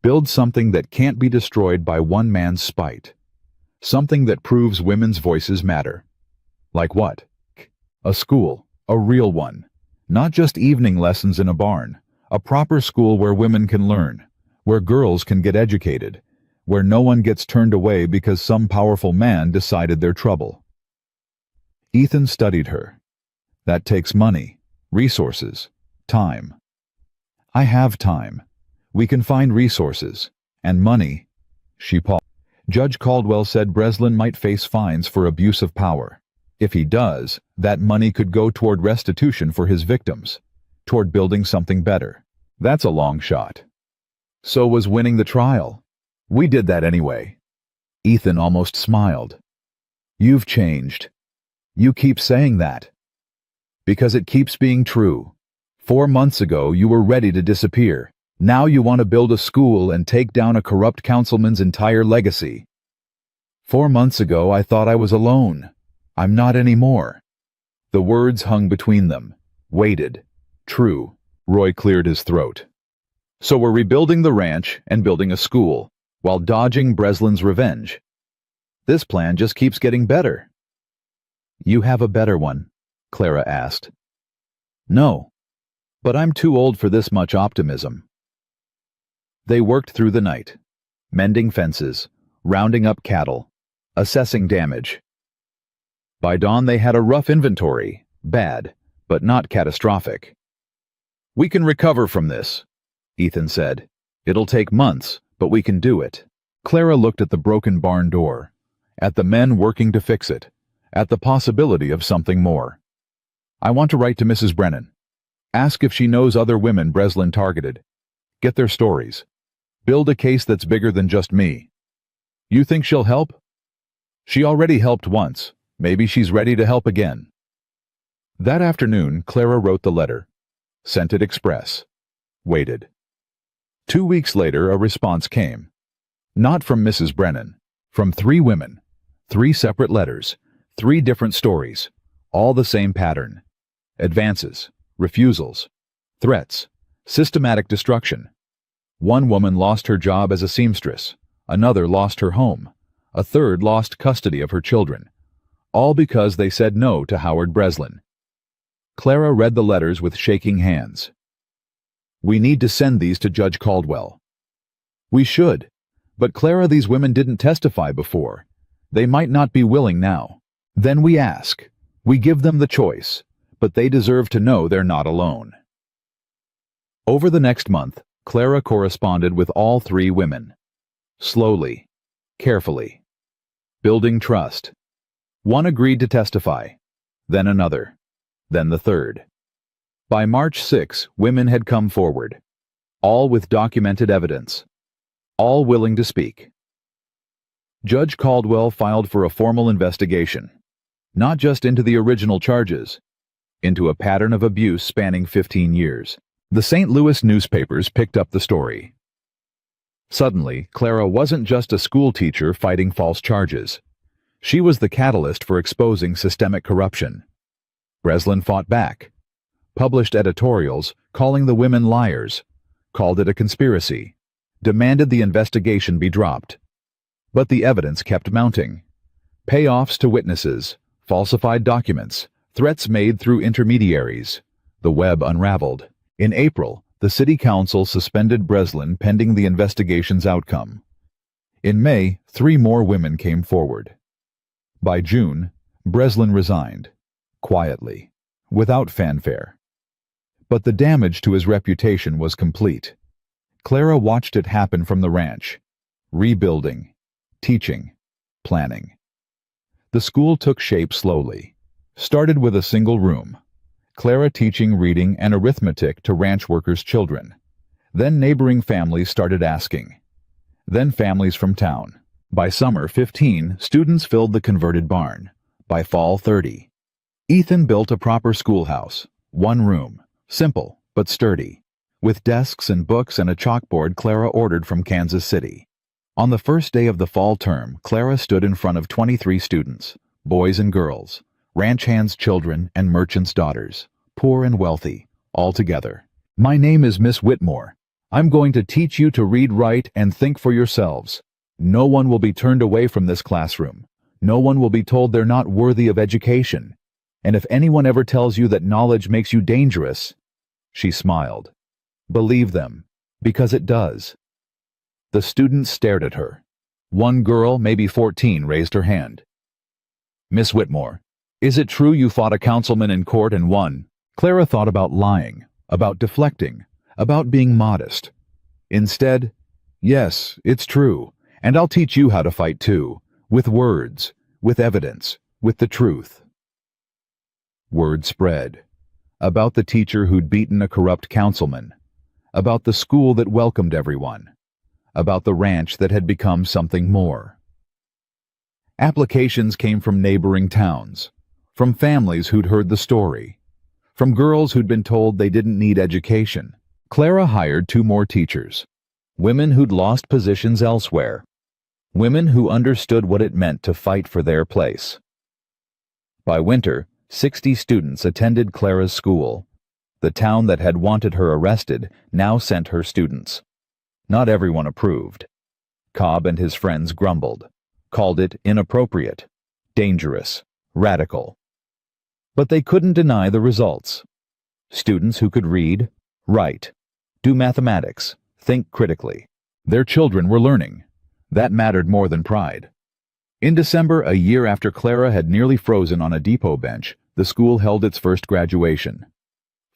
Build something that can't be destroyed by one man's spite. Something that proves women's voices matter. Like what? A school, a real one. Not just evening lessons in a barn. A proper school where women can learn, where girls can get educated, where no one gets turned away because some powerful man decided their trouble. Ethan studied her. That takes money, resources, time. I have time. We can find resources. And money. She paused. Judge Caldwell said Breslin might face fines for abuse of power. If he does, that money could go toward restitution for his victims, toward building something better. That's a long shot. So was winning the trial. We did that anyway. Ethan almost smiled. You've changed. You keep saying that. Because it keeps being true. 4 months ago you were ready to disappear. Now you want to build a school and take down a corrupt councilman's entire legacy. 4 months ago I thought I was alone. I'm not anymore. The words hung between them, weighted. True. Roy cleared his throat. So we're rebuilding the ranch and building a school, while dodging Breslin's revenge. This plan just keeps getting better. You have a better one? Clara asked. No, but I'm too old for this much optimism. They worked through the night, mending fences, rounding up cattle, assessing damage. By dawn they had a rough inventory, bad, but not catastrophic. We can recover from this, Ethan said. It'll take months, but we can do it. Clara looked at the broken barn door, at the men working to fix it, at the possibility of something more. I want to write to Mrs. Brennan. Ask if she knows other women Breslin targeted. Get their stories. Build a case that's bigger than just me. You think she'll help? She already helped once. Maybe she's ready to help again. That afternoon, Clara wrote the letter. Sent it express. Waited. 2 weeks later, a response came. Not from Mrs. Brennan. From 3 women. 3 separate letters. 3 different stories. All the same pattern. Advances. Refusals. Threats. Systematic destruction. One woman lost her job as a seamstress. Another lost her home. A third lost custody of her children. All because they said no to Howard Breslin. Clara read the letters with shaking hands. We need to send these to Judge Caldwell. We should. But Clara, these women didn't testify before. They might not be willing now. Then we ask. We give them the choice. But they deserve to know they're not alone. Over the next month, Clara corresponded with all 3 women. Slowly. Carefully. Building trust. One agreed to testify. Then another. Then the third. By March 6, women had come forward. All with documented evidence. All willing to speak. Judge Caldwell filed for a formal investigation. Not just into the original charges. Into a pattern of abuse spanning 15 years. The St. Louis newspapers picked up the story. Suddenly, Clara wasn't just a school teacher fighting false charges. She was the catalyst for exposing systemic corruption. Breslin fought back. Published editorials calling the women liars. Called it a conspiracy. Demanded the investigation be dropped. But the evidence kept mounting. Payoffs to witnesses. Falsified documents. Threats made through intermediaries. The web unraveled. In April, the city council suspended Breslin pending the investigation's outcome. In May, 3 more women came forward. By June, Breslin resigned. Quietly. Without fanfare. But the damage to his reputation was complete. Clara watched it happen from the ranch. Rebuilding. Teaching. Planning. The school took shape slowly. Started with a single room. Clara teaching reading and arithmetic to ranch workers' children. Then neighboring families started asking. Then families from town. By summer, 15 students filled the converted barn. By fall, 30. Ethan built a proper schoolhouse. 1 room. Simple, but sturdy. With desks and books and a chalkboard Clara ordered from Kansas City. On the first day of the fall term, Clara stood in front of 23 students, boys and girls. Ranch hands' children and merchants' daughters, poor and wealthy, all together. My name is Miss Whitmore. I'm going to teach you to read, write, and think for yourselves. No one will be turned away from this classroom. No one will be told they're not worthy of education. And if anyone ever tells you that knowledge makes you dangerous, she smiled. Believe them, because it does. The students stared at her. One girl, maybe 14, raised her hand. Miss Whitmore, Is it true you fought a councilman in court and won? Clara thought about lying, about deflecting, about being modest. Instead, yes, it's true, and I'll teach you how to fight too, with words, with evidence, with the truth. Word spread. About the teacher who'd beaten a corrupt councilman. About the school that welcomed everyone. About the ranch that had become something more. Applications came from neighboring towns, from families who'd heard the story, from girls who'd been told they didn't need education. Clara hired 2 more teachers, women who'd lost positions elsewhere, women who understood what it meant to fight for their place. By winter, 60 students attended Clara's school. The town that had wanted her arrested now sent her students. Not everyone approved. Cobb and his friends grumbled, called it inappropriate, dangerous, radical. But they couldn't deny the results. Students who could read, write, do mathematics, think critically. Their children were learning. That mattered more than pride. In December, a year after Clara had nearly frozen on a depot bench, the school held its first graduation.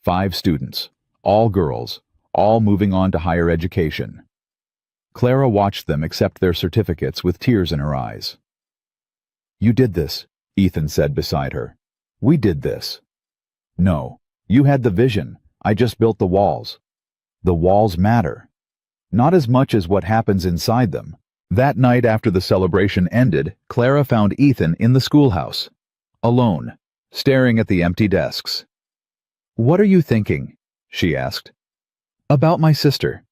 5 students, all girls, all moving on to higher education. Clara watched them accept their certificates with tears in her eyes. "You did this," Ethan said beside her. "We did this." "No, you had the vision. I just built the walls." "The walls matter. Not as much as what happens inside them." That night after the celebration ended, Clara found Ethan in the schoolhouse, alone, staring at the empty desks. "What are you thinking?" she asked. "About my sister.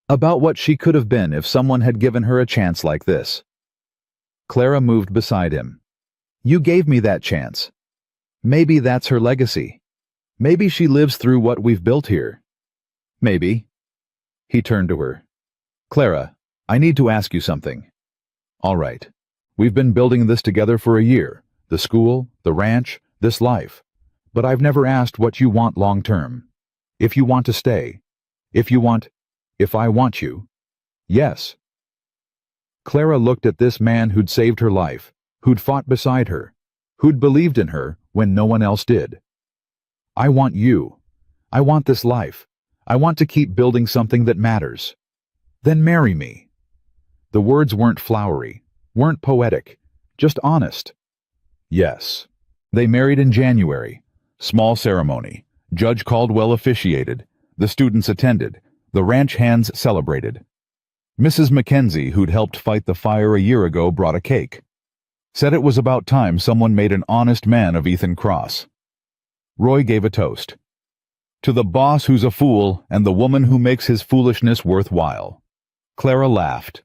About what she could have been if someone had given her a chance like this." Clara moved beside him. "You gave me that chance. Maybe that's her legacy. Maybe she lives through what we've built here. Maybe." He turned to her. "Clara, I need to ask you something." "All right. We've been building this together for a year. The school, the ranch, this life. But I've never asked what you want long term. If you want to stay. If I want you." "Yes." Clara looked at this man who'd saved her life, who'd fought beside her, who'd believed in her when no one else did. "I want you. I want this life. I want to keep building something that matters. Then marry me." The words weren't flowery, weren't poetic, just honest. Yes. They married in January. Small ceremony. Judge Caldwell officiated. The students attended. The ranch hands celebrated. Mrs. Mackenzie, who'd helped fight the fire a year ago, brought a cake. Said it was about time someone made an honest man of Ethan Cross. Roy gave a toast. "To the boss who's a fool and the woman who makes his foolishness worthwhile." Clara laughed,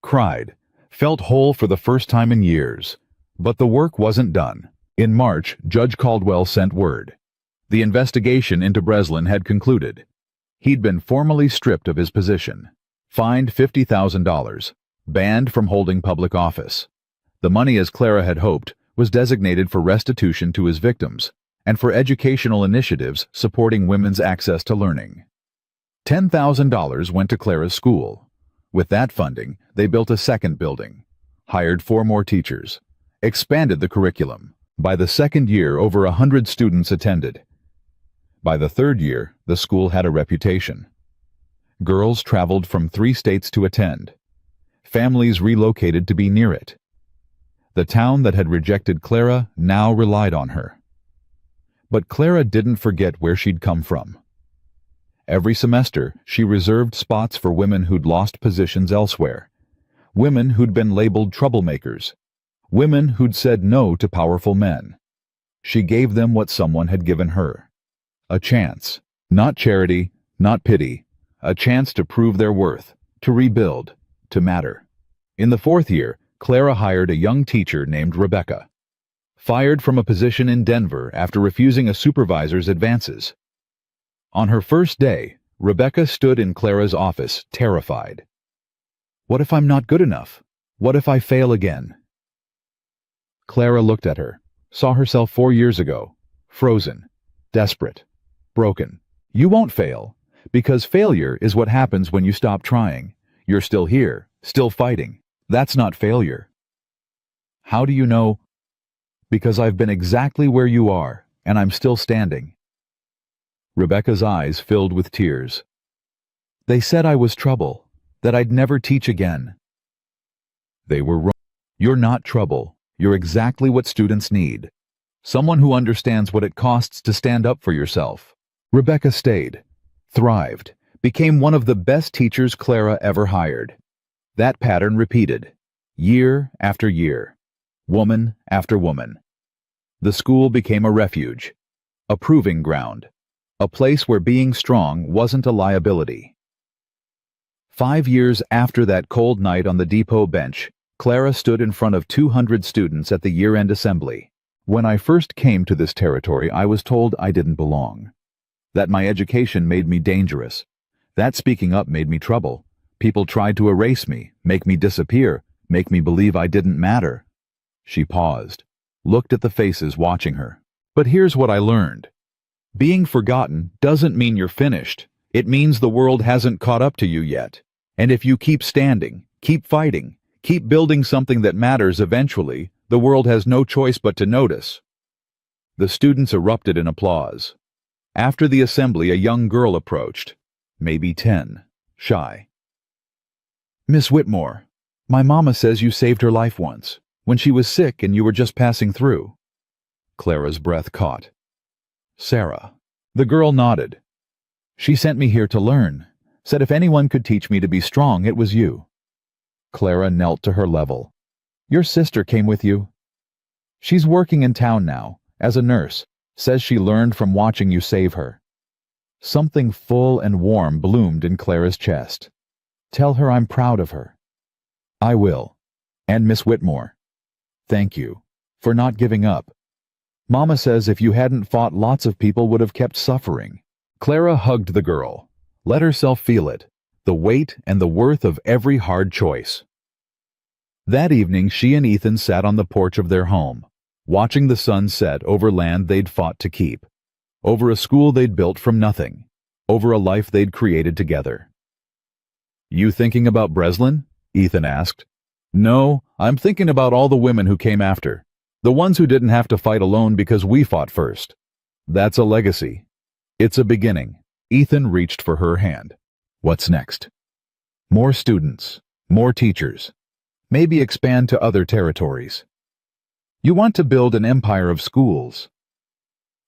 cried, felt whole for the first time in years. But the work wasn't done. In March, Judge Caldwell sent word. The investigation into Breslin had concluded. He'd been formally stripped of his position, fined $50,000, banned from holding public office. The money, as Clara had hoped, was designated for restitution to his victims and for educational initiatives supporting women's access to learning. $10,000 went to Clara's school. With that funding, they built a second building, hired 4 more teachers, expanded the curriculum. By the second year, over 100 students attended. By the third year, the school had a reputation. Girls traveled from 3 states to attend. Families relocated to be near it. The town that had rejected Clara now relied on her. But Clara didn't forget where she'd come from. Every semester, she reserved spots for women who'd lost positions elsewhere, women who'd been labeled troublemakers, women who'd said no to powerful men. She gave them what someone had given her. A chance. Not charity, not pity. A chance to prove their worth, to rebuild, to matter. In the 4th year, Clara hired a young teacher named Rebecca. Fired from a position in Denver after refusing a supervisor's advances. On her first day, Rebecca stood in Clara's office, terrified. "What if I'm not good enough? What if I fail again?" Clara looked at her, saw herself 4 years ago, frozen, desperate, broken. "You won't fail, because failure is what happens when you stop trying. You're still here, still fighting. That's not failure." "How do you know?" Because I've been exactly where you are, and I'm still standing. Rebecca's eyes filled with tears. They said I was trouble, that I'd never teach again. They were wrong. You're not trouble. You're exactly what students need. Someone who understands what it costs to stand up for yourself. Rebecca stayed, thrived, became one of the best teachers Clara ever hired. That pattern repeated, year after year, woman after woman. The school became a refuge, a proving ground, a place where being strong wasn't a liability. 5 years after that cold night on the depot bench, Clara stood in front of 200 students at the year-end assembly. When I first came to this territory, I was told I didn't belong. That my education made me dangerous. That speaking up made me trouble. People tried to erase me, make me disappear, make me believe I didn't matter. She paused, looked at the faces watching her. But here's what I learned. Being forgotten doesn't mean you're finished. It means the world hasn't caught up to you yet. And if you keep standing, keep fighting, keep building something that matters eventually, the world has no choice but to notice. The students erupted in applause. After the assembly, a young girl approached, maybe 10, shy. Miss Whitmore, my mama says you saved her life once, when she was sick and you were just passing through. Clara's breath caught. Sarah. The girl nodded. She sent me here to learn, said if anyone could teach me to be strong, it was you. Clara knelt to her level. Your sister came with you? She's working in town now, as a nurse, says she learned from watching you save her. Something full and warm bloomed in Clara's chest. Tell her I'm proud of her. I will. And Miss Whitmore. Thank you for not giving up. Mama says if you hadn't fought, lots of people would have kept suffering. Clara hugged the girl, let herself feel it, the weight and the worth of every hard choice. That evening, she and Ethan sat on the porch of their home, watching the sun set over land they'd fought to keep, over a school they'd built from nothing, over a life they'd created together. You thinking about Breslin? Ethan asked. No, I'm thinking about all the women who came after, the ones who didn't have to fight alone because we fought first. That's a legacy. It's a beginning. Ethan reached for her hand. What's next? More students, more teachers. Maybe expand to other territories. You want to build an empire of schools.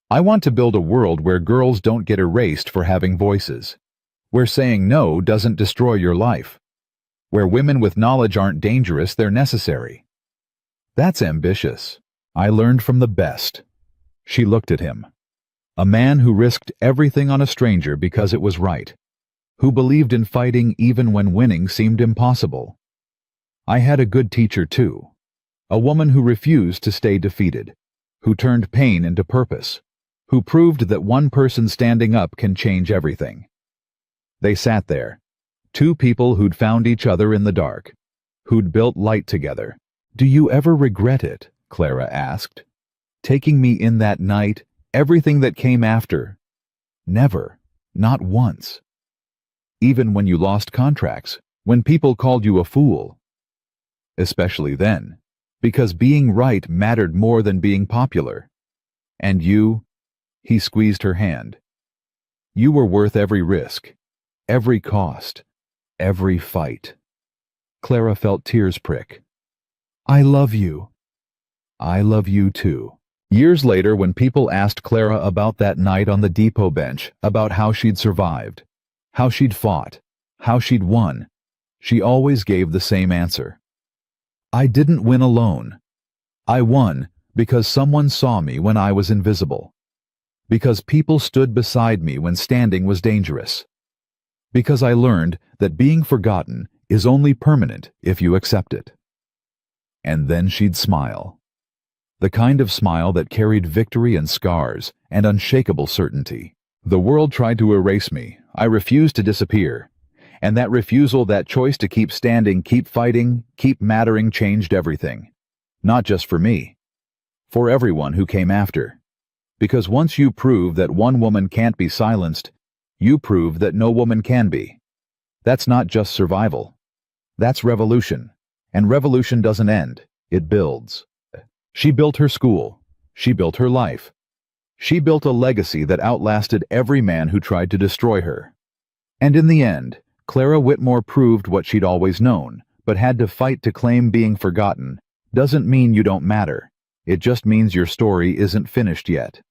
I want to build a world where girls don't get erased for having voices, where saying no doesn't destroy your life, where women with knowledge aren't dangerous, they're necessary. That's ambitious. I learned from the best. She looked at him. A man who risked everything on a stranger because it was right, who believed in fighting even when winning seemed impossible. I had a good teacher too, a woman who refused to stay defeated, who turned pain into purpose, who proved that one person standing up can change everything. They sat there, two people who'd found each other in the dark, who'd built light together. Do you ever regret it? Clara asked. Taking me in that night, everything that came after? Never, not once. Even when you lost contracts, when people called you a fool. Especially then, because being right mattered more than being popular. And you, he squeezed her hand. You were worth every risk, every cost, every fight. Clara felt tears prick. I love you. I love you too. Years later, when people asked Clara about that night on the depot bench, about how she'd survived, how she'd fought, how she'd won, she always gave the same answer. I didn't win alone. I won because someone saw me when I was invisible. Because people stood beside me when standing was dangerous. Because I learned that being forgotten is only permanent if you accept it. And then she'd smile. The kind of smile that carried victory and scars and unshakable certainty. The world tried to erase me. I refused to disappear. And that refusal, that choice to keep standing, keep fighting, keep mattering changed everything. Not just for me. For everyone who came after. Because once you prove that one woman can't be silenced, you prove that no woman can be. That's not just survival. That's revolution. And revolution doesn't end. It builds. She built her school. She built her life. She built a legacy that outlasted every man who tried to destroy her. And in the end, Clara Whitmore proved what she'd always known, but had to fight to claim being forgotten. Doesn't mean you don't matter. It just means your story isn't finished yet.